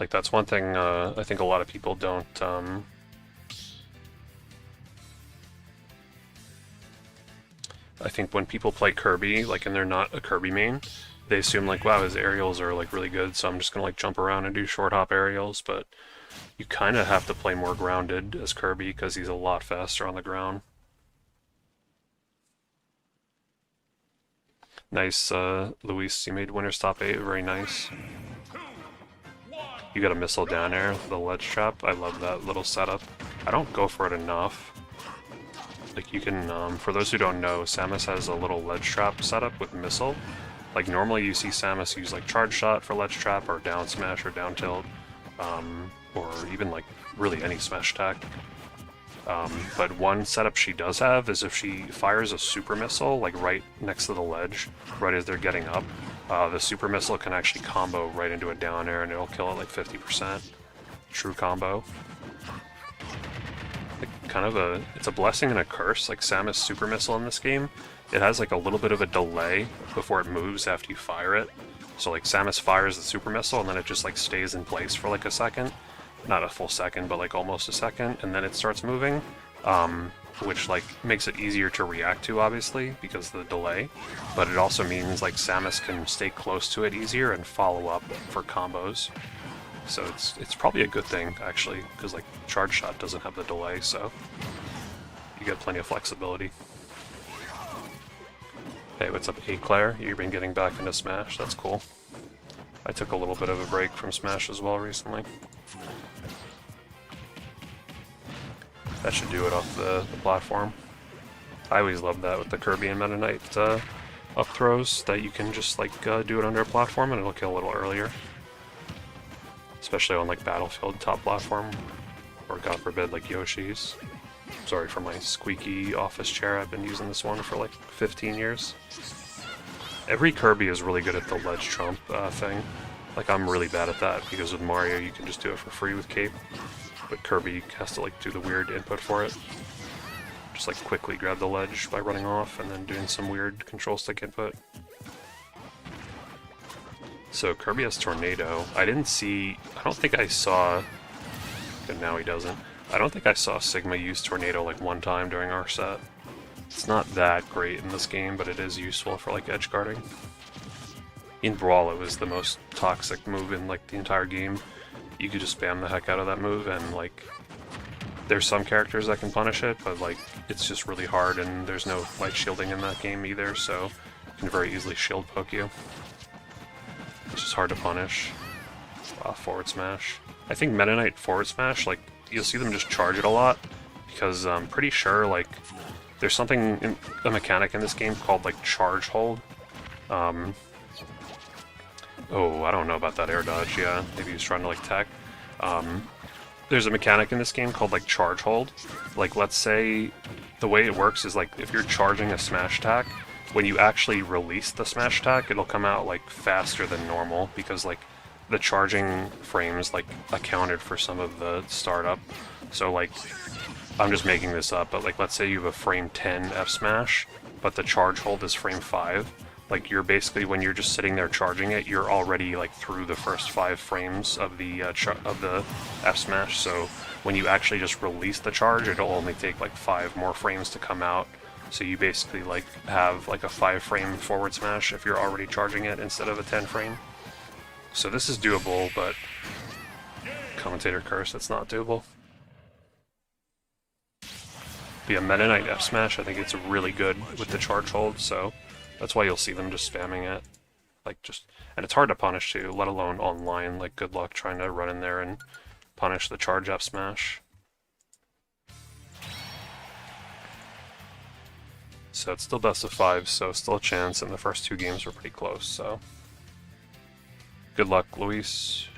Like, that's one thing I think a lot of people don't... I think when people play Kirby, like, and they're not a Kirby main, they assume, like, wow, his aerials are, like, really good, so I'm just gonna, like, jump around and do short hop aerials, but you kind of have to play more grounded as Kirby because he's a lot faster on the ground. Nice, Luis, you made winner's top 8, very nice. You got a missile down air, the ledge trap, I love that little setup. I don't go for it enough. Like, you can, for those who don't know, Samus has a little ledge trap setup with missile. Like, normally you see Samus use, like, charge shot for ledge trap, or down smash, or down tilt, or even, like, really any smash attack. But one setup she does have is if she fires a super missile, like right next to the ledge, right as they're getting up, the super missile can actually combo right into a down air and it'll kill it like 50%. True combo. Like, kind of it's a blessing and a curse. Like, Samus super missile in this game, it has like a little bit of a delay before it moves after you fire it. So like, Samus fires the super missile and then it just like stays in place for like a second. Not a full second, but like almost a second, and then it starts moving, which like makes it easier to react to, obviously, because of the delay, but it also means like Samus can stay close to it easier and follow up for combos. So it's probably a good thing, actually, because like charge shot doesn't have the delay, so you get plenty of flexibility. Hey, what's up, Eclair? You've been getting back into Smash, that's cool. I took a little bit of a break from Smash as well recently. That should do it off the platform. I always love that with the Kirby and Meta Knight up throws, that you can just like do it under a platform and it'll kill a little earlier. Especially on like Battlefield top platform, or god forbid like Yoshi's. Sorry for my squeaky office chair, I've been using this one for like 15 years. Every Kirby is really good at the ledge trump thing. Like, I'm really bad at that because with Mario you can just do it for free with cape. But Kirby has to like do the weird input for it. Just like quickly grab the ledge by running off and then doing some weird control stick input. So Kirby has Tornado. I don't think I saw, and now he doesn't. I don't think I saw Sigma use Tornado like one time during our set. It's not that great in this game, but it is useful for like edge guarding. In Brawl it was the most toxic move in like the entire game. You could just spam the heck out of that move, and like, there's some characters that can punish it, but like, it's just really hard, and there's no light shielding in that game either, so it can very easily shield poke you. It's just hard to punish. Forward smash. I think Meta Knight forward smash, like, you'll see them just charge it a lot, because I'm pretty sure, like, there's something, a mechanic in this game called, like, charge hold. Oh, I don't know about that air dodge, yeah. Maybe he was trying to, like, tech. There's a mechanic in this game called, like, charge hold. Like, let's say, the way it works is, like, if you're charging a smash attack, when you actually release the smash attack, it'll come out, like, faster than normal, because, like, the charging frames, like, accounted for some of the startup. So, like, I'm just making this up, but, like, let's say you have a frame 10 F smash, but the charge hold is frame 5. Like, you're basically, when you're just sitting there charging it, you're already, like, through the first 5 frames of the F smash, so when you actually just release the charge, it'll only take, like, 5 more frames to come out. So you basically, like, have, like, a 5-frame forward smash if you're already charging it instead of a 10-frame. So this is doable, but commentator curse, it's not doable. But yeah, Meta Knight F smash, I think it's really good with the charge hold, so that's why you'll see them just spamming it. Like, and it's hard to punish too, let alone online. Like, good luck trying to run in there and punish the charge F smash. So it's still best of 5, so still a chance, and the first 2 games were pretty close, so good luck, Luis.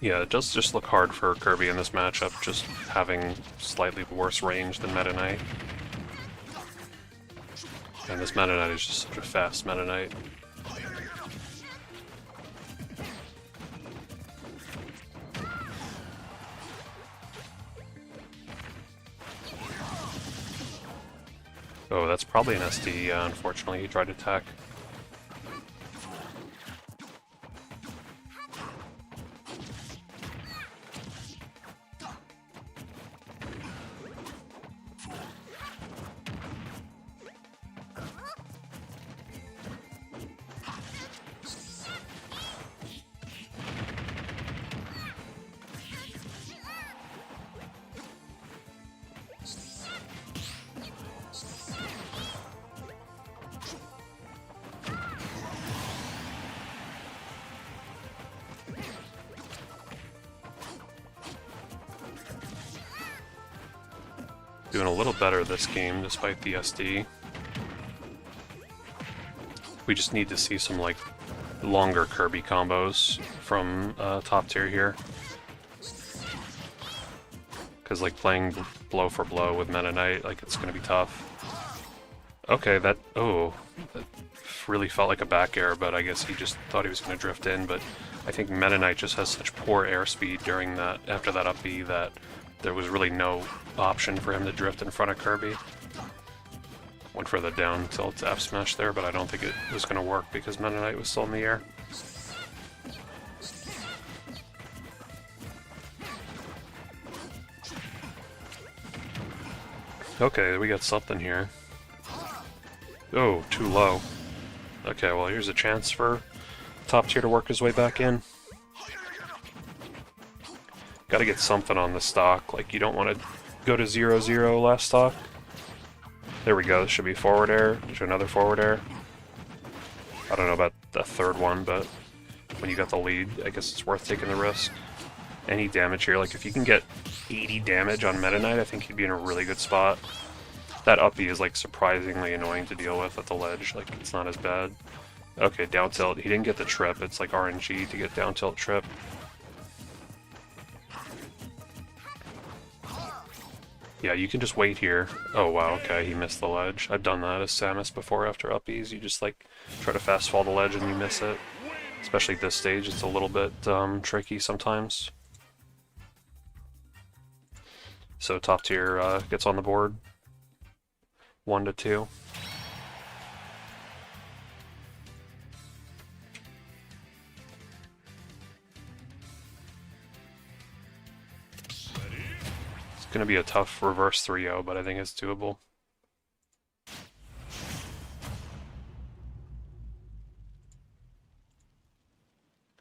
Yeah, it does just look hard for Kirby in this matchup, just having slightly worse range than Meta Knight. And this Meta Knight is just such a fast Meta Knight. Oh, that's probably an SD, unfortunately, he tried to attack. Doing a little better this game, despite the SD. We just need to see some, like, longer Kirby combos from top tier here. Because, like, playing blow for blow with Meta Knight, like, it's gonna be tough. Okay, that really felt like a back air, but I guess he just thought he was gonna drift in, but I think Meta Knight just has such poor airspeed during that, after that up B, that there was really no option for him to drift in front of Kirby. Went for the down tilt F smash there, but I don't think it was going to work because Meta Knight was still in the air. Okay, we got something here. Oh, too low. Okay, well here's a chance for top tier to work his way back in. Gotta get something on the stock, like you don't want to go to 0-0 last stock. There we go, this should be forward air, there's another forward air. I don't know about the third one, but when you got the lead, I guess it's worth taking the risk. Any damage here, like if you can get 80 damage on Meta Knight, I think you'd be in a really good spot. That up B is like surprisingly annoying to deal with at the ledge, like it's not as bad. Okay, down tilt, he didn't get the trip, it's like RNG to get down tilt trip. Yeah, you can just wait here. Oh wow, okay, he missed the ledge. I've done that as Samus before after up Bs. You just like try to fast fall the ledge and you miss it. Especially at this stage, it's a little bit tricky sometimes. So top tier gets on the board. 1-2. It's going to be a tough reverse 3-0, but I think it's doable.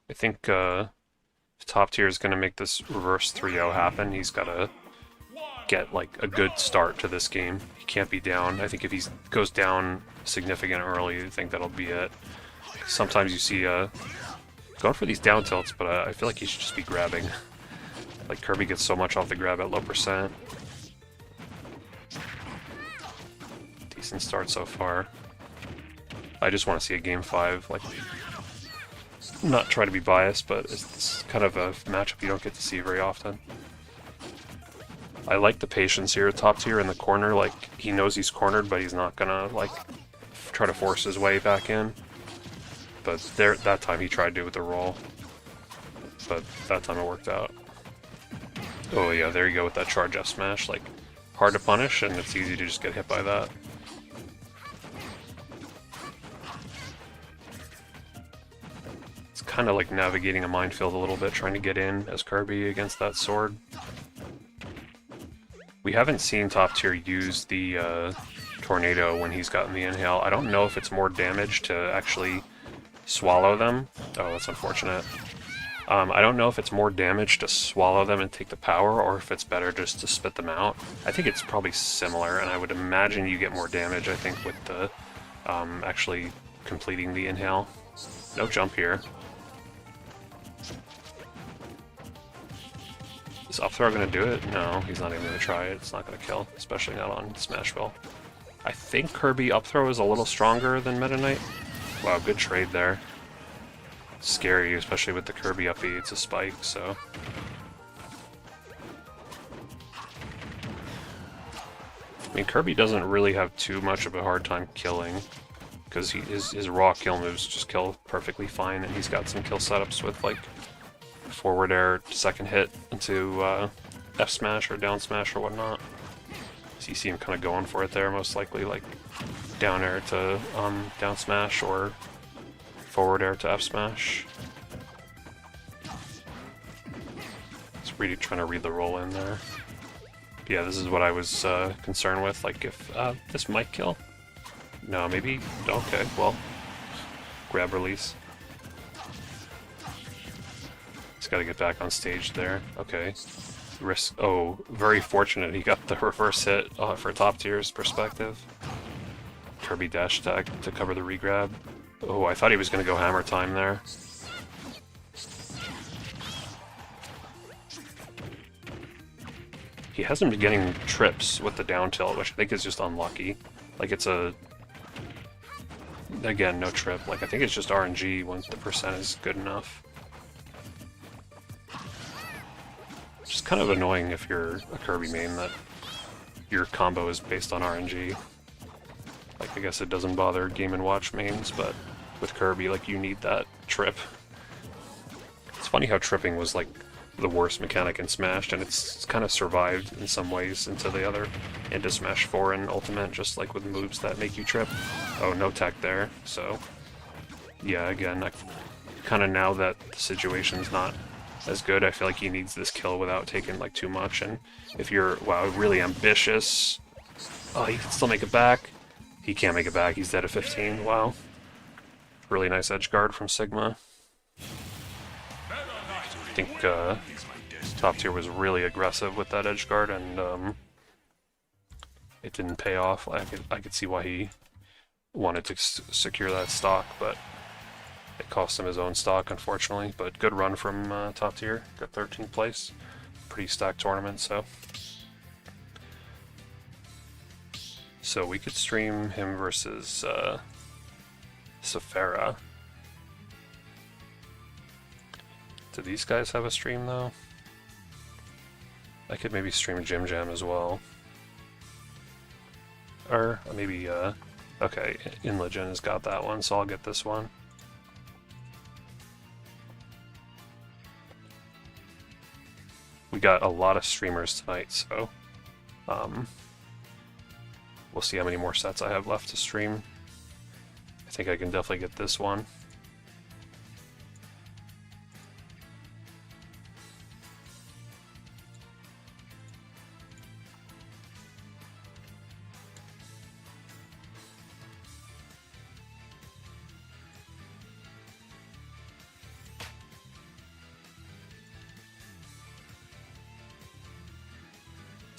I think if top tier is going to make this reverse 3-0 happen, he's got to get like a good start to this game. He can't be down. I think if he goes down significant early, I think that'll be it. Sometimes you see going for these down tilts, but I feel like he should just be grabbing. Like Kirby gets so much off the grab at low percent. Decent start so far. I just want to see a game 5. Like, not try to be biased, but it's kind of a matchup you don't get to see very often. I like the patience here. Top tier in the corner, like, he knows he's cornered, but he's not gonna, like, try to force his way back in. But that time he tried to with the roll. But that time it worked out. Oh yeah, there you go with that charge F smash. Like, hard to punish, and it's easy to just get hit by that. It's kind of like navigating a minefield a little bit, trying to get in as Kirby against that sword. We haven't seen top tier use the tornado when he's gotten the inhale. I don't know if it's more damage to actually swallow them. Oh, that's unfortunate. I don't know if it's more damage to swallow them and take the power, or if it's better just to spit them out. I think it's probably similar, and I would imagine you get more damage, I think, with the actually completing the inhale. No jump here. Is up throw gonna do it? No, he's not even gonna try it. It's not gonna kill, especially not on Smashville. I think Kirby up throw is a little stronger than Meta Knight. Wow, good trade there. Scary, especially with the Kirby up B. It's a spike, so. I mean, Kirby doesn't really have too much of a hard time killing, because his raw kill moves just kill perfectly fine, and he's got some kill setups with, like, forward air, second hit into F smash or down smash or whatnot. So you see him kind of going for it there, most likely, like down air to down smash or forward air to F smash. It's really trying to read the roll in there. Yeah, this is what I was concerned with, like if this might kill. No, maybe, okay, well, grab release. He's got to get back on stage there. Okay. Risk. Oh, very fortunate he got the reverse hit for top tier's perspective. Kirby dash attack to cover the regrab. Oh, I thought he was going to go hammer time there. He hasn't been getting trips with the down tilt, which I think is just unlucky. Like, it's a... Again, no trip. Like, I think it's just RNG once the percent is good enough. Which is kind of annoying if you're a Kirby main that your combo is based on RNG. Like, I guess it doesn't bother Game & Watch mains, but with Kirby, like, you need that trip. It's funny how tripping was, like, the worst mechanic in Smash, and it's kind of survived in some ways into Smash 4 and Ultimate, just like with moves that make you trip. Oh, no tech there, so... Yeah, again, kind of now that the situation's not as good, I feel like he needs this kill without taking, like, too much, and if you're, wow, really ambitious... Oh, he can still make it back. He can't make it back, he's dead at 15, wow. Really nice edge guard from Sigma. I think top tier was really aggressive with that edge guard, and it didn't pay off. I could see why he wanted to secure that stock, but it cost him his own stock, unfortunately. But good run from top tier. Got 13th place. Pretty stacked tournament, so. So we could stream him versus Sephara. Do these guys have a stream, though? I could maybe stream Jim Jam as well. Or maybe, okay, InLegend has got that one, so I'll get this one. We got a lot of streamers tonight, so we'll see how many more sets I have left to stream. I think I can definitely get this one.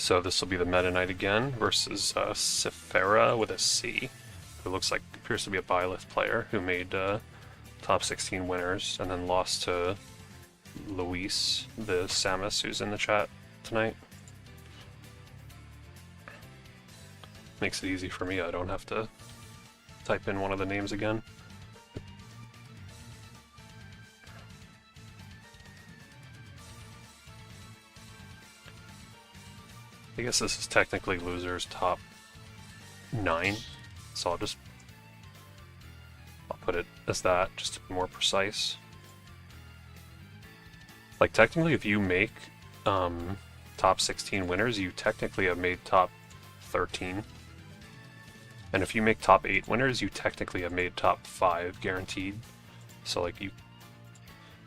So this will be the Meta Knight again versus Sifera with a C, who appears to be a Byleth player who made top 16 winners and then lost to Luis, the Samus who's in the chat tonight. Makes it easy for me, I don't have to type in one of the names again. I guess this is technically loser's top 9, so I'll put it as that, just to be more precise. Like, technically, if you make top 16 winners, you technically have made top 13. And if you make top 8 winners, you technically have made top 5 guaranteed. So, like,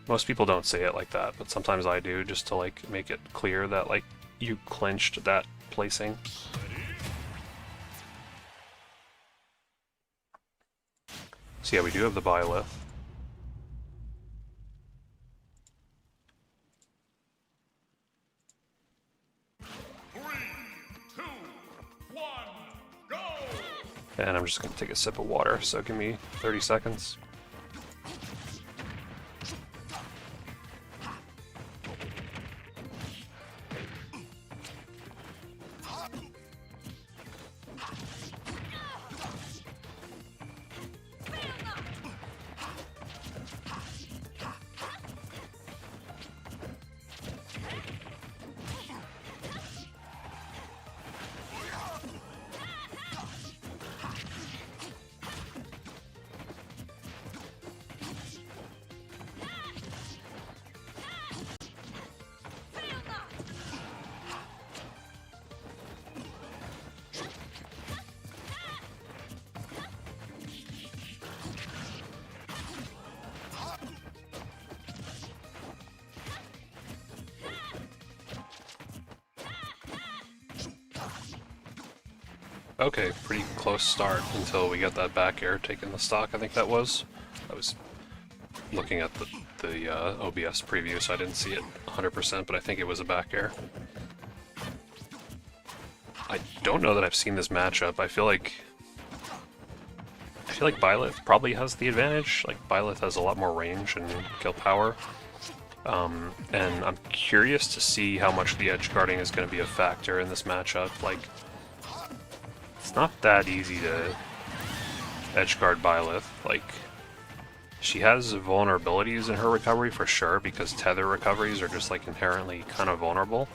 most people don't say it like that, but sometimes I do, just to, like, make it clear that, like, you clinched that placing. So yeah, we do have the Byleth. And I'm just going to take a sip of water, so give me 30 seconds. Okay, pretty close start until we got that back air taking the stock, I think that was. I was looking at the OBS preview, so I didn't see it 100%, but I think it was a back air. I don't know that I've seen this matchup. I feel like Byleth probably has the advantage. Like, Byleth has a lot more range and kill power. And I'm curious to see how much the edge guarding is going to be a factor in this matchup. Like, it's not that easy to edge guard Byleth. Like, she has vulnerabilities in her recovery for sure, because tether recoveries are just like inherently kind of vulnerable.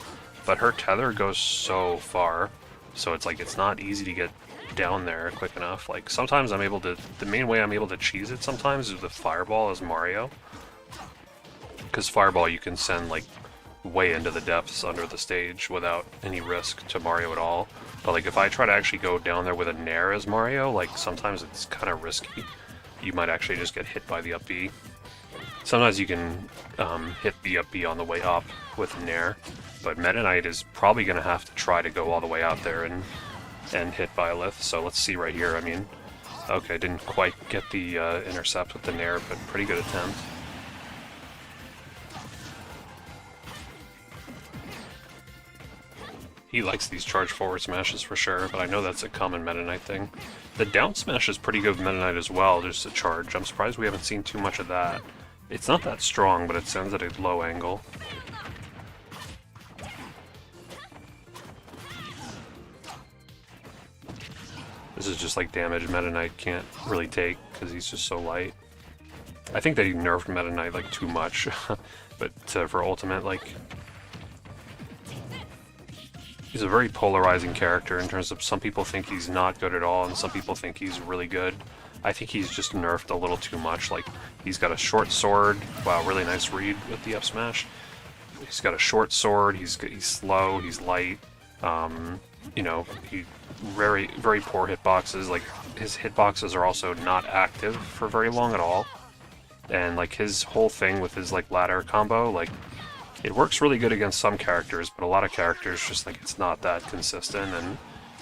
But her tether goes so far, so it's like it's not easy to get down there quick enough. Like, sometimes I'm able to, the main way I'm able to cheese it sometimes is with Fireball as Mario. Because Fireball you can send like way into the depths under the stage without any risk to Mario at all. But like if I try to actually go down there with a Nair as Mario, like sometimes it's kind of risky. You might actually just get hit by the up B. Sometimes you can hit the up B on the way up with Nair, but Meta Knight is probably going to have to try to go all the way out there and hit Byleth. So let's see right here. I mean, okay, didn't quite get the intercept with the Nair, but pretty good attempt. He likes these charge forward smashes for sure, but I know that's a common Meta Knight thing. The down smash is pretty good with Meta Knight as well, just a charge. I'm surprised we haven't seen too much of that. It's not that strong, but it sends at a low angle. This is just like damage Meta Knight can't really take, because he's just so light. I think they nerfed Meta Knight like too much, but for Ultimate, like, he's a very polarizing character in terms of some people think he's not good at all and some people think he's really good. I think he's just nerfed a little too much. Like, he's got a short sword. Wow, really nice read with the up smash. He's got a short sword, he's slow, he's light. You know, he very poor hitboxes. Like, his hitboxes are also not active for very long at all. And like his whole thing with his like ladder combo, like, it works really good against some characters, but a lot of characters just like it's not that consistent, and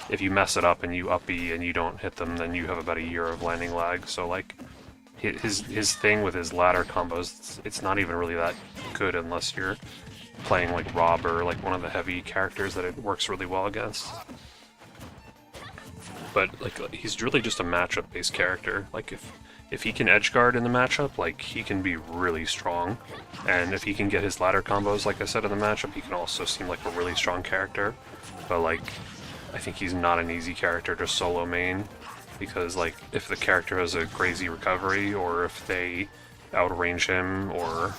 if you mess it up and you up B and you don't hit them, then you have about a year of landing lag. So like his thing with his ladder combos, it's not even really that good unless you're playing like Rob or like one of the heavy characters that it works really well against. But like he's really just a matchup-based character. Like if he can edgeguard in the matchup, like he can be really strong. And if he can get his ladder combos, like I said in the matchup, he can also seem like a really strong character. But like I think he's not an easy character to solo main, because like if the character has a crazy recovery, or if they outrange him, or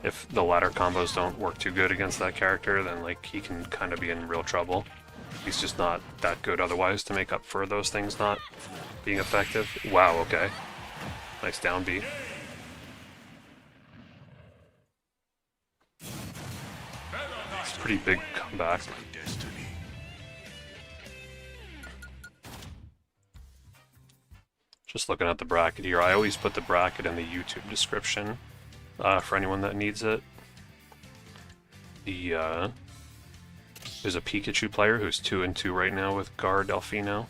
if the ladder combos don't work too good against that character, then like he can kind of be in real trouble. He's just not that good otherwise to make up for those things not being effective. Wow, okay. Nice down B. It's a pretty big comeback. Just looking at the bracket here, I always put the bracket in the YouTube description for anyone that needs it. There's a Pikachu player who's 2-2 right now with Gar Delfino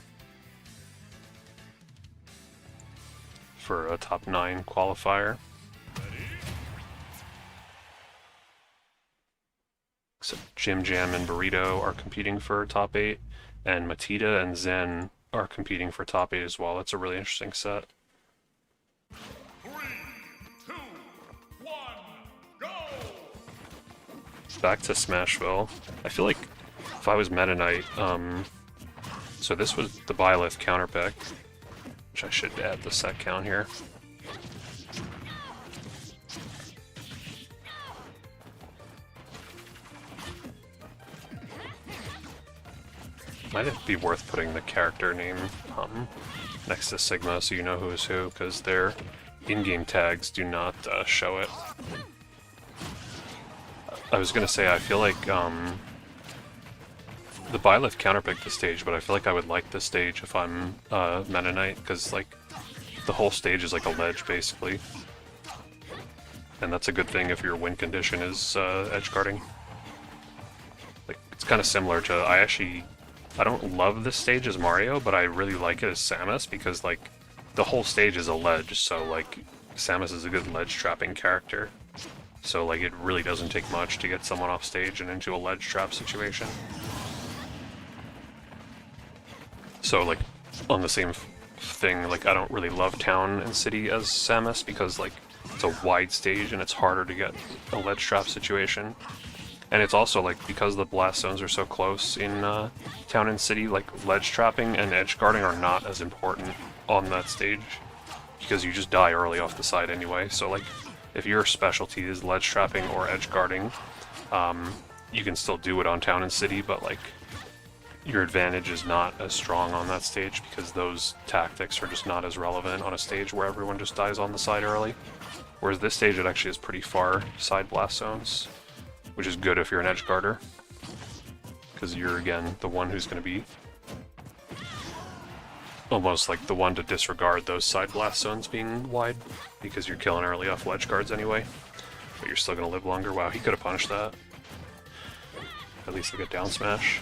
for a top 9 qualifier. So Jim Jam and Burrito are competing for top 8, and Matita and Zen are competing for top 8 as well. That's a really interesting set. 3, 2, 1, go! Back to Smashville. I feel like if I was Meta Knight, so this was the Byleth counterpick, which I should add the set count here. Might it be worth putting the character name next to Sigma so you know who is who, because their in-game tags do not show it. I was gonna say, I feel like the Byleth counterpicked the stage, but I feel like I would like this stage if I'm Meta Knight, because like the whole stage is like a ledge basically, and that's a good thing if your win condition is edge guarding. Like it's kind of similar to I don't love this stage as Mario, but I really like it as Samus, because like the whole stage is a ledge, so like Samus is a good ledge trapping character. So like it really doesn't take much to get someone off stage and into a ledge trap situation. So like on the same thing, like I don't really love Town and City as Samus, because like it's a wide stage and it's harder to get a ledge trap situation. And it's also like, because the blast zones are so close in Town and City, like ledge trapping and edge guarding are not as important on that stage, because you just die early off the side anyway. So like if your specialty is ledge trapping or edge guarding, you can still do it on Town and City, but like your advantage is not as strong on that stage, because those tactics are just not as relevant on a stage where everyone just dies on the side early. Whereas this stage, it actually has pretty far side blast zones, which is good if you're an edge guarder, because you're again the one who's going to be almost like the one to disregard those side blast zones being wide, because you're killing early off ledge guards anyway, but you're still going to live longer. Wow, he could have punished that. At least like a down smash.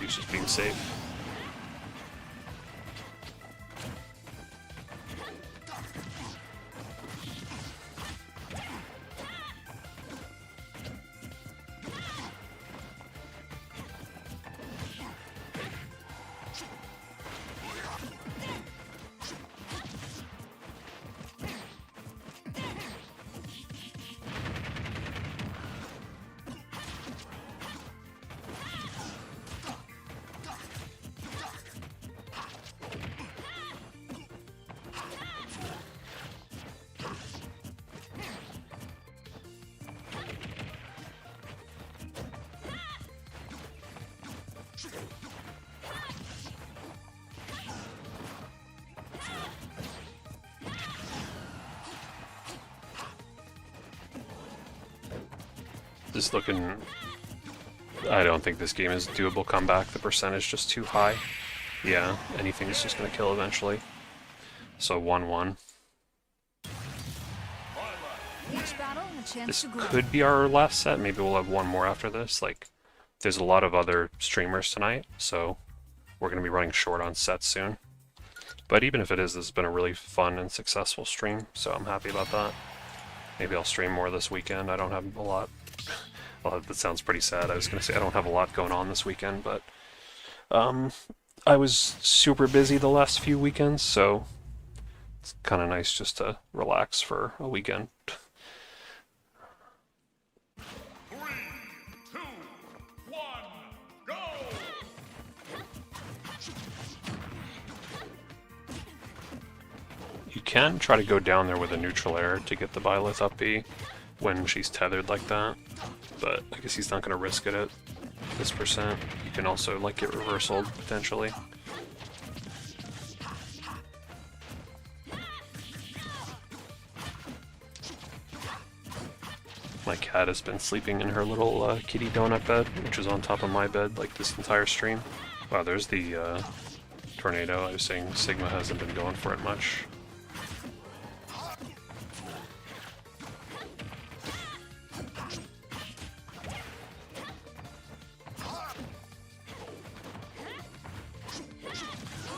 He's just being safe. Just looking, I don't think this game is doable comeback. The percentage just too high. Yeah, anything's just gonna kill eventually. So 1-1. This could be our last set. Maybe we'll have one more after this. Like, there's a lot of other streamers tonight, so we're gonna be running short on sets soon. But even if it is, this has been a really fun and successful stream, so I'm happy about that. Maybe I'll stream more this weekend. I don't have a lot. Well, that sounds pretty sad. I was going to say I don't have a lot going on this weekend, but I was super busy the last few weekends, so it's kind of nice just to relax for a weekend. 3, 2, 1, go! You can try to go down there with a neutral air to get the Byleth up B when she's tethered like that, but I guess he's not going to risk it at this percent. You can also like get reversaled potentially. My cat has been sleeping in her little kitty donut bed, which is on top of my bed like this entire stream. Wow, there's the tornado. I was saying Sigma hasn't been going for it much.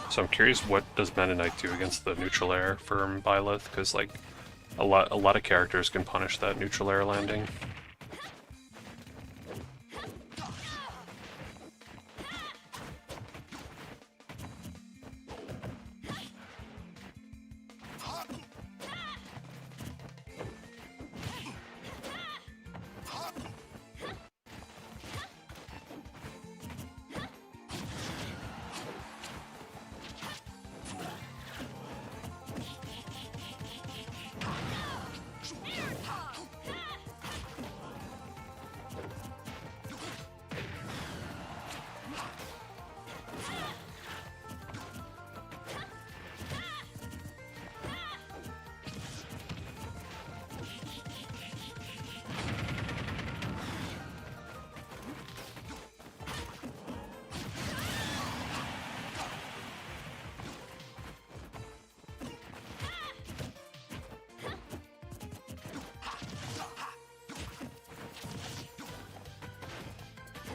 So I'm curious, what does Meta Knight do against the neutral air for Byleth? Because like a lot of characters can punish that neutral air landing.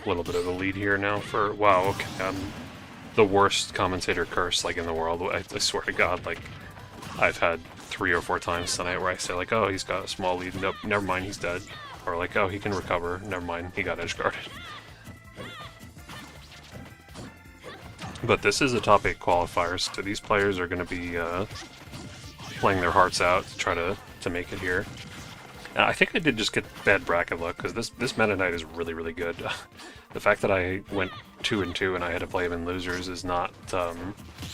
A little bit of a lead here now for, wow, okay, I'm the worst commentator curse like in the world. I swear to God, like I've had 3 or 4 times tonight where I say like, oh, he's got a small lead, nope, never mind, he's dead. Or like, oh, he can recover, never mind, he got edge guarded. But this is a top 8 qualifier, so these players are going to be playing their hearts out to try to make it here. And I think I did just get bad bracket luck, because this Meta Knight is really, really good. The fact that I went 2-2 and I had to play him in losers is not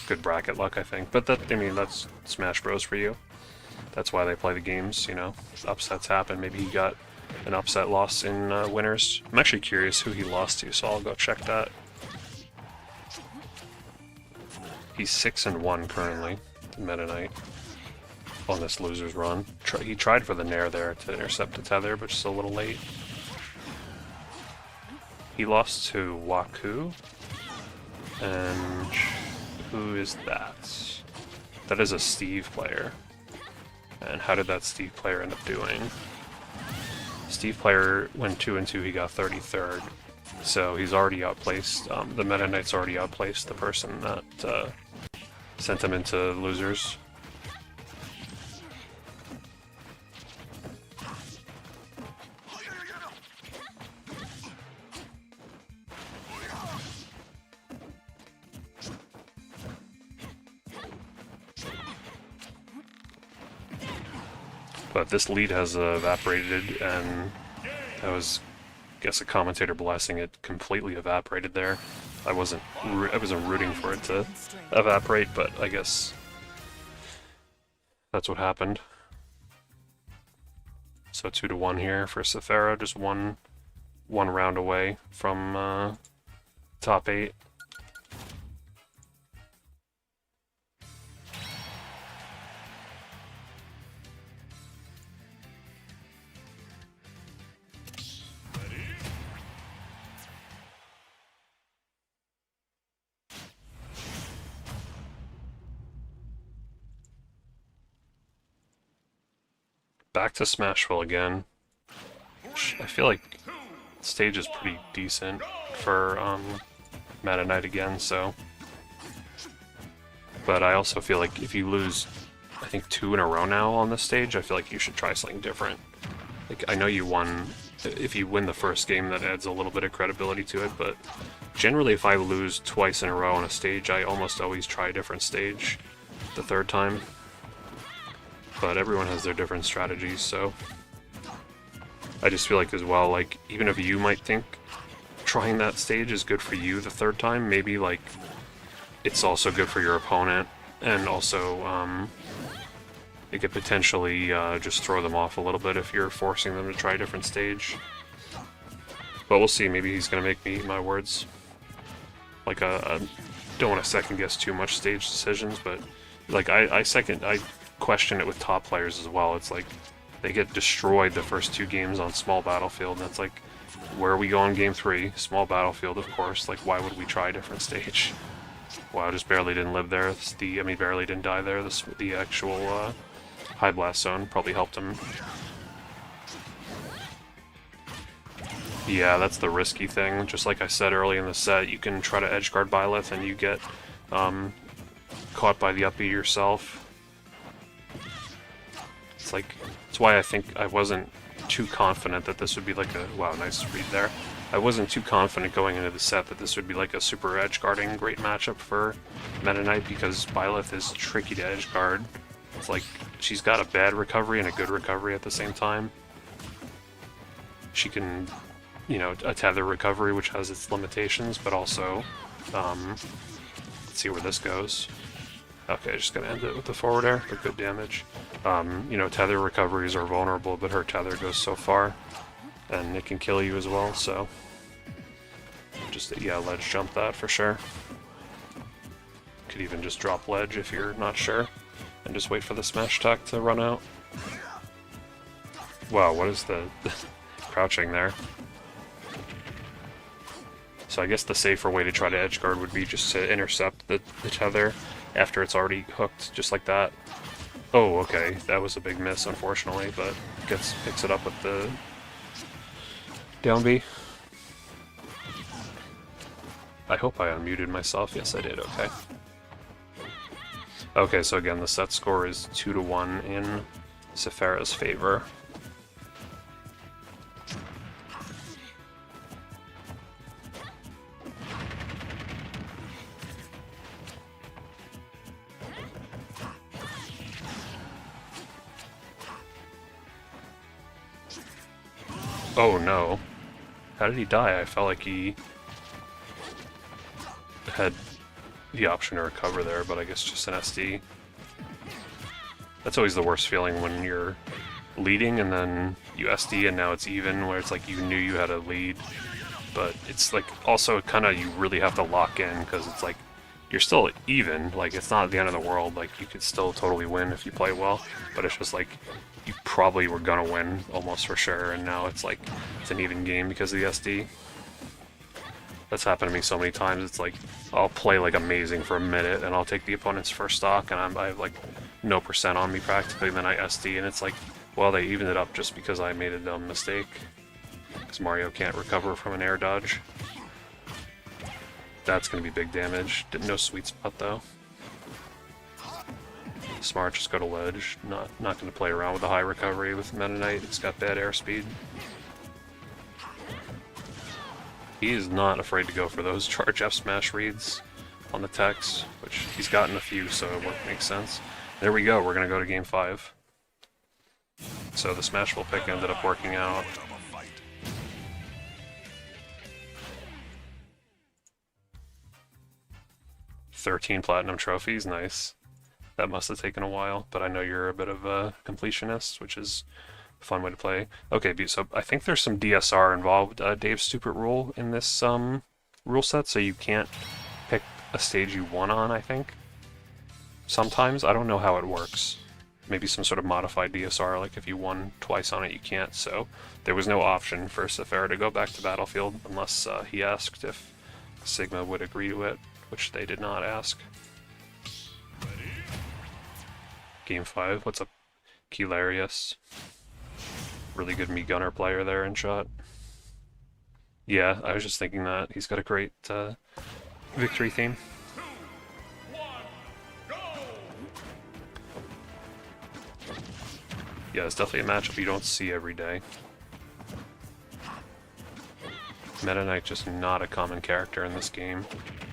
good bracket luck, I think. But that, I mean, that's Smash Bros for you. That's why they play the games, you know. Upsets happen. Maybe he got an upset loss in winners. I'm actually curious who he lost to, so I'll go check that. He's 6-1 currently, Meta Knight, on this loser's run. He tried for the Nair there to intercept the tether, but just a little late. He lost to Waku, and who is that? That is a Steve player. And how did that Steve player end up doing? Steve player went 2-2, he got 33rd. So he's already outplaced, the Meta Knight's already outplaced the person that sent him into losers. But this lead has evaporated, and that was, I guess, a commentator blessing. It completely evaporated there. I wasn't rooting for it to evaporate, but I guess that's what happened. So 2-1 here for Sethera, just one round away from top 8. Back to Smashville again. I feel like the stage is pretty decent for Meta Knight again, so. But I also feel like if you lose, I I think 2 in a row now on this stage, I feel like you should try something different. Like, I know you won. If you win the first game, that adds a little bit of credibility to it, but generally if I lose twice in a row on a stage, I almost always try a different stage the third time. But everyone has their different strategies, so I just feel like as well, like, even if you might think trying that stage is good for you the third time, maybe, like, it's also good for your opponent, and also, it could potentially just throw them off a little bit if you're forcing them to try a different stage. But we'll see, maybe he's going to make me eat my words. Like, I don't want to second guess too much stage decisions, but, like, I question it with top players as well. It's like, they get destroyed the first 2 games on small battlefield, and it's like, where are we going game 3? Small battlefield, of course. Like, why would we try a different stage? Wow, just barely didn't live there. I mean, barely didn't die there. The actual high blast zone probably helped him. Yeah, that's the risky thing. Just like I said early in the set, you can try to edgeguard Byleth and you get caught by the up B yourself. It's like, that's why I think I wasn't too confident that this would be like a, wow, nice read there. I wasn't too confident going into the set that this would be like a super edge guarding great matchup for Meta Knight, because Byleth is tricky to edge guard. It's like, she's got a bad recovery and a good recovery at the same time. She can, you know, a tether recovery, which has its limitations, but also, let's see where this goes. Okay, just gonna end it with the forward air, but good damage. You know, tether recoveries are vulnerable, but her tether goes so far, and it can kill you as well, so just, yeah, ledge jump that for sure. Could even just drop ledge if you're not sure, and just wait for the smash attack to run out. Wow, what is the crouching there? So I guess the safer way to try to edgeguard would be just to intercept the tether after it's already hooked, just like that. Oh, okay, that was a big miss, unfortunately, but picks it up with the down B. I hope I unmuted myself. Yes, I did. Okay. Okay, so again, the set score is 2-1 in Sephara's favor. Oh no. How did he die? I felt like he had the option to recover there, but I guess just an SD. That's always the worst feeling when you're leading and then you SD and now it's even, where it's like you knew you had a lead, but it's like also kind of you really have to lock in, because it's like you're still even, like it's not the end of the world, like you could still totally win if you play well, but it's just like you probably were gonna win almost for sure, and now it's like it's an even game because of the SD. That's happened to me so many times. It's like I'll play like amazing for a minute and I'll take the opponent's first stock and I have like no percent on me practically, and then I SD and it's like, well, they evened it up just because I made a dumb mistake, because Mario can't recover from an air dodge. That's gonna be big damage. No sweet spot though. Smart, just go to ledge. Not gonna play around with the high recovery with Meta Knight. It's got bad airspeed. He is not afraid to go for those charge F smash reads on the techs, which he's gotten a few, so it makes sense. There we go, we're gonna go to game 5. So the Smashville pick ended up working out. "13 platinum trophies, nice. That must have taken a while, but I know you're a bit of a completionist, which is a fun way to play." Okay, so I think there's some DSR involved, Dave's stupid rule, in this rule set, so you can't pick a stage you won on, I think. Sometimes, I don't know how it works. Maybe some sort of modified DSR, like if you won twice on it, you can't, so there was no option for Sephara to go back to Battlefield unless he asked if Sigma would agree to it, which they did not ask. Game 5, what's up, Keylarius? Really good me gunner player there in shot. Yeah, I was just thinking that. He's got a great victory theme. Yeah, it's definitely a matchup you don't see every day. Meta Knight just not a common character in this game.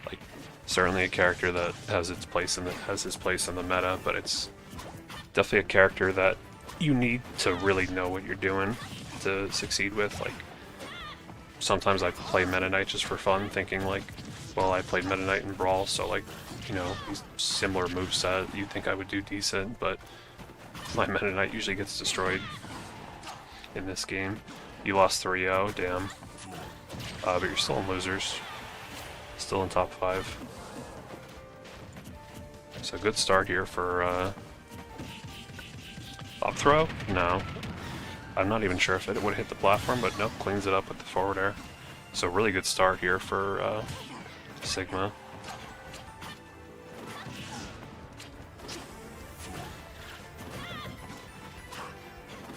Like, certainly a character that has its place in his place in the meta, but it's definitely a character that you need to really know what you're doing to succeed with. Like, sometimes I play Meta Knight just for fun, thinking like, well, I played Meta Knight in Brawl, so like, you know, these similar moveset, you'd think I would do decent, but my Meta Knight usually gets destroyed in this game. You lost 3-0, damn. But you're still in losers. Still in top 5. So good start here for up throw? No. I'm not even sure if it would hit the platform, but nope, cleans it up with the forward air. So really good start here for Sigma.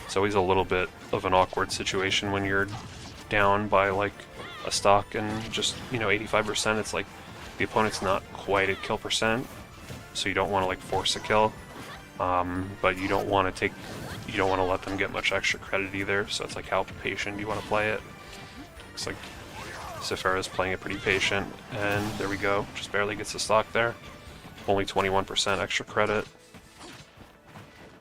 It's always a little bit of an awkward situation when you're down by like a stock and just, you know, 85%. It's like the opponent's not quite at kill percent, so you don't want to like force a kill, but you don't want to let them get much extra credit either. So it's like how patient you want to play it. Looks like Sephira's playing it pretty patient, and there we go. Just barely gets the stock there. Only 21% extra credit.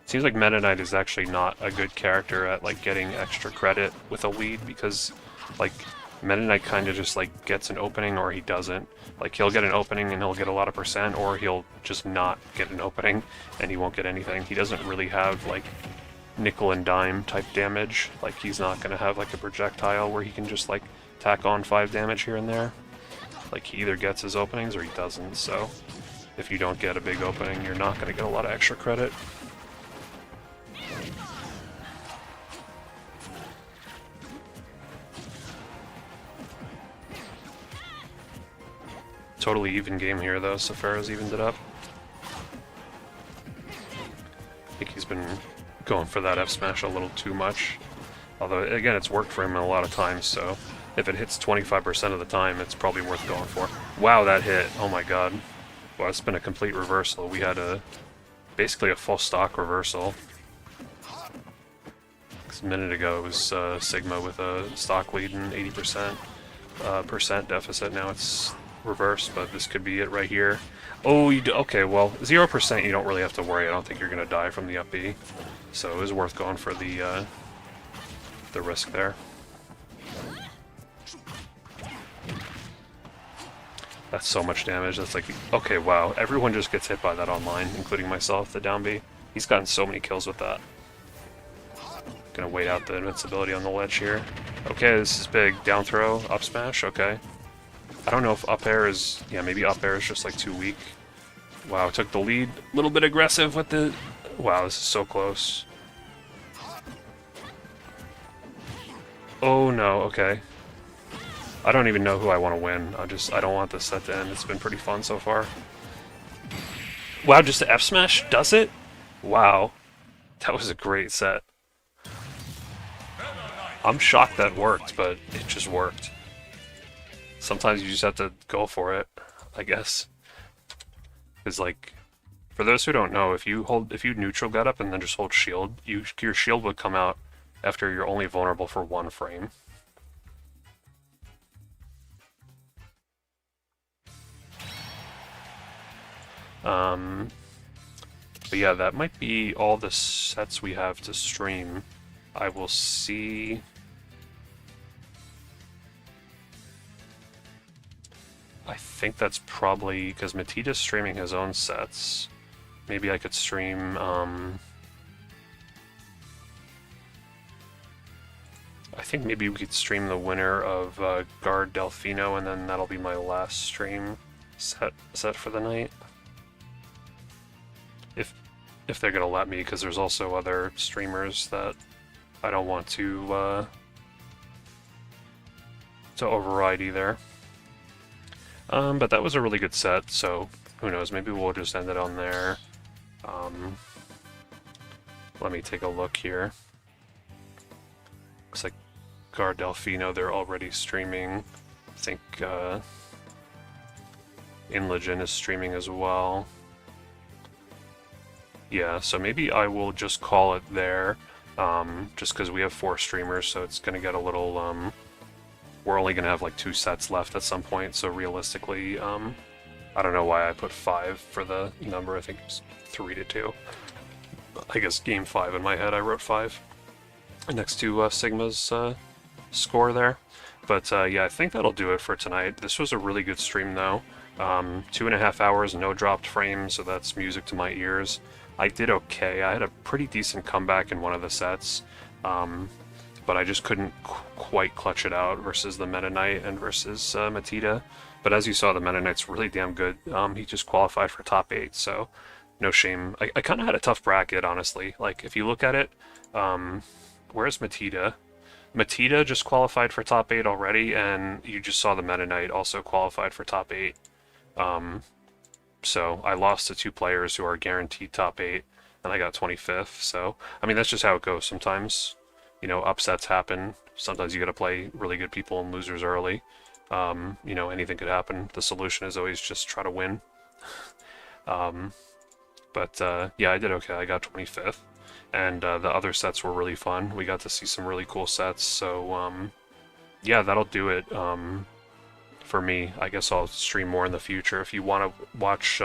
Seems like Meta Knight is actually not a good character at like getting extra credit with a lead, because like Meta Knight kind of just like gets an opening or he doesn't. Like he'll get an opening and he'll get a lot of percent, or he'll just not get an opening and he won't get anything. He doesn't really have like nickel and dime type damage. Like he's not going to have like a projectile where he can just like tack on 5 damage here and there. Like he either gets his openings or he doesn't. So if you don't get a big opening, you're not going to get a lot of extra credit. Totally even game here though. Sephira's evened it up. I think he's been going for that F smash a little too much. Although again, it's worked for him a lot of times, so if it hits 25% of the time, it's probably worth going for. Wow, that hit. Oh my god. Well, it's been a complete reversal. We had basically a full stock reversal. 'Cause a minute ago it was Sigma with a stock lead and 80% percent deficit. Now it's reversed, but this could be it right here. Oh, okay, well, 0% you don't really have to worry. I don't think you're going to die from the up B. So it was worth going for the risk there. That's so much damage. That's like, okay, wow. Everyone just gets hit by that online, including myself, the down B. He's gotten so many kills with that. Gonna wait out the invincibility on the ledge here. Okay, this is big. Down throw, up smash, okay. I don't know if up air is... yeah, maybe up air is just like too weak. Wow, took the lead. A little bit aggressive with the... wow, this is so close. Oh no, okay. I don't even know who I want to win. I don't want this set to end. It's been pretty fun so far. Wow, just the F smash does it? Wow. That was a great set. I'm shocked that worked, but it just worked. Sometimes you just have to go for it, I guess. Because like, for those who don't know, if you neutral get up and then just hold shield, your shield would come out after you're only vulnerable for 1 frame. But yeah, that might be all the sets we have to stream. I will see... I think that's probably because Matita's streaming his own sets. Maybe I could stream, I think maybe we could stream the winner of Guard Delfino, and then that'll be my last stream set for the night. If they're gonna let me, because there's also other streamers that I don't want to override either. But that was a really good set, so who knows, maybe we'll just end it on there. Let me take a look here. Looks like Guard Delfino, they're already streaming. I think Inlegend is streaming as well. Yeah, so maybe I will just call it there. just because we have 4 streamers, so it's going to get a little, we're only going to have like 2 sets left at some point, so realistically, I don't know why I put 5 for the number. I think it's 3-2. I guess game 5 in my head, I wrote 5 next to Sigma's score there. But yeah, I think that'll do it for tonight. This was a really good stream though. 2.5 hours, no dropped frames, so that's music to my ears. I did okay. I had a pretty decent comeback in one of the sets, but I just couldn't quite clutch it out versus the Meta Knight and versus Matita. But as you saw, the Meta Knight's really damn good. He just qualified for top 8, so no shame. I kind of had a tough bracket, honestly. Like, if you look at it, where's Matita? Matita just qualified for top 8 already, and you just saw the Meta Knight also qualified for top 8. So I lost to 2 players who are guaranteed top 8, and I got 25th. So, I mean, that's just how it goes sometimes. You know, upsets happen. Sometimes you got to play really good people and losers early. You know, anything could happen. The solution is always just try to win. But yeah, I did okay. I got 25th. And the other sets were really fun. We got to see some really cool sets. So, yeah, that'll do it for me. I guess I'll stream more in the future. If you want to watch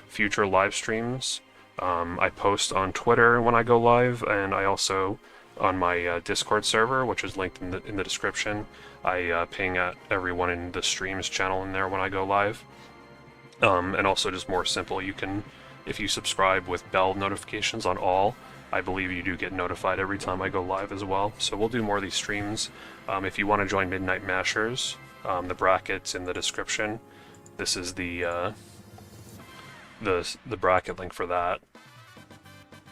future live streams, I post on Twitter when I go live, and I also, on my Discord server, which is linked in the description, I ping at everyone in the streams channel in there when I go live. And also just more simple, you can, if you subscribe with bell notifications on all, I believe you do get notified every time I go live as well. So we'll do more of these streams. If you want to join Midnight Mashers, the bracket's in the description. This is the bracket link for that.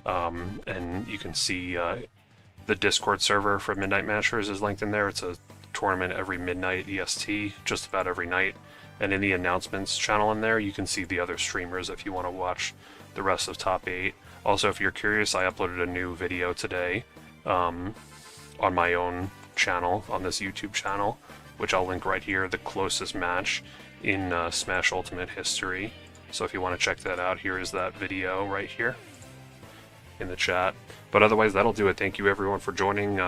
And you can see the Discord server for Midnight Mashers is linked in there. It's a tournament every midnight EST, just about every night. And in the announcements channel in there, you can see the other streamers if you want to watch the rest of Top 8. Also, if you're curious, I uploaded a new video today on my own channel, on this YouTube channel, which I'll link right here, the closest match in Smash Ultimate history. So if you want to check that out, here is that video right here in the chat. But otherwise, that'll do it. Thank you everyone for joining.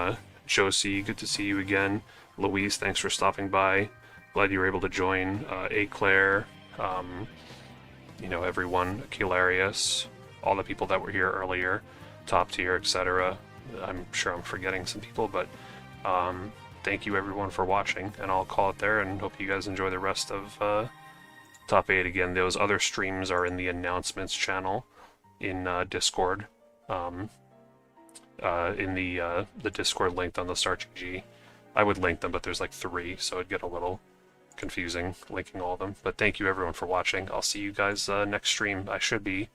Josie, good to see you again. Louise, thanks for stopping by. Glad you were able to join. Eclair, you know, everyone, Kilarius, all the people that were here earlier, Top Tier, etc. I'm sure I'm forgetting some people, but thank you everyone for watching, and I'll call it there, and hope you guys enjoy the rest of Top 8. Again, those other streams are in the announcements channel in Discord, in the Discord linked on the StartGG. I would link them, but there's like 3, so it'd get a little confusing linking all of them. But thank you everyone for watching. I'll see you guys next stream. I should be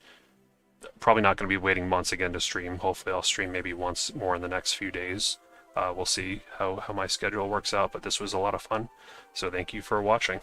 probably not going to be waiting months again to stream. Hopefully I'll stream maybe once more in the next few days. We'll see how my schedule works out, but this was a lot of fun. So thank you for watching.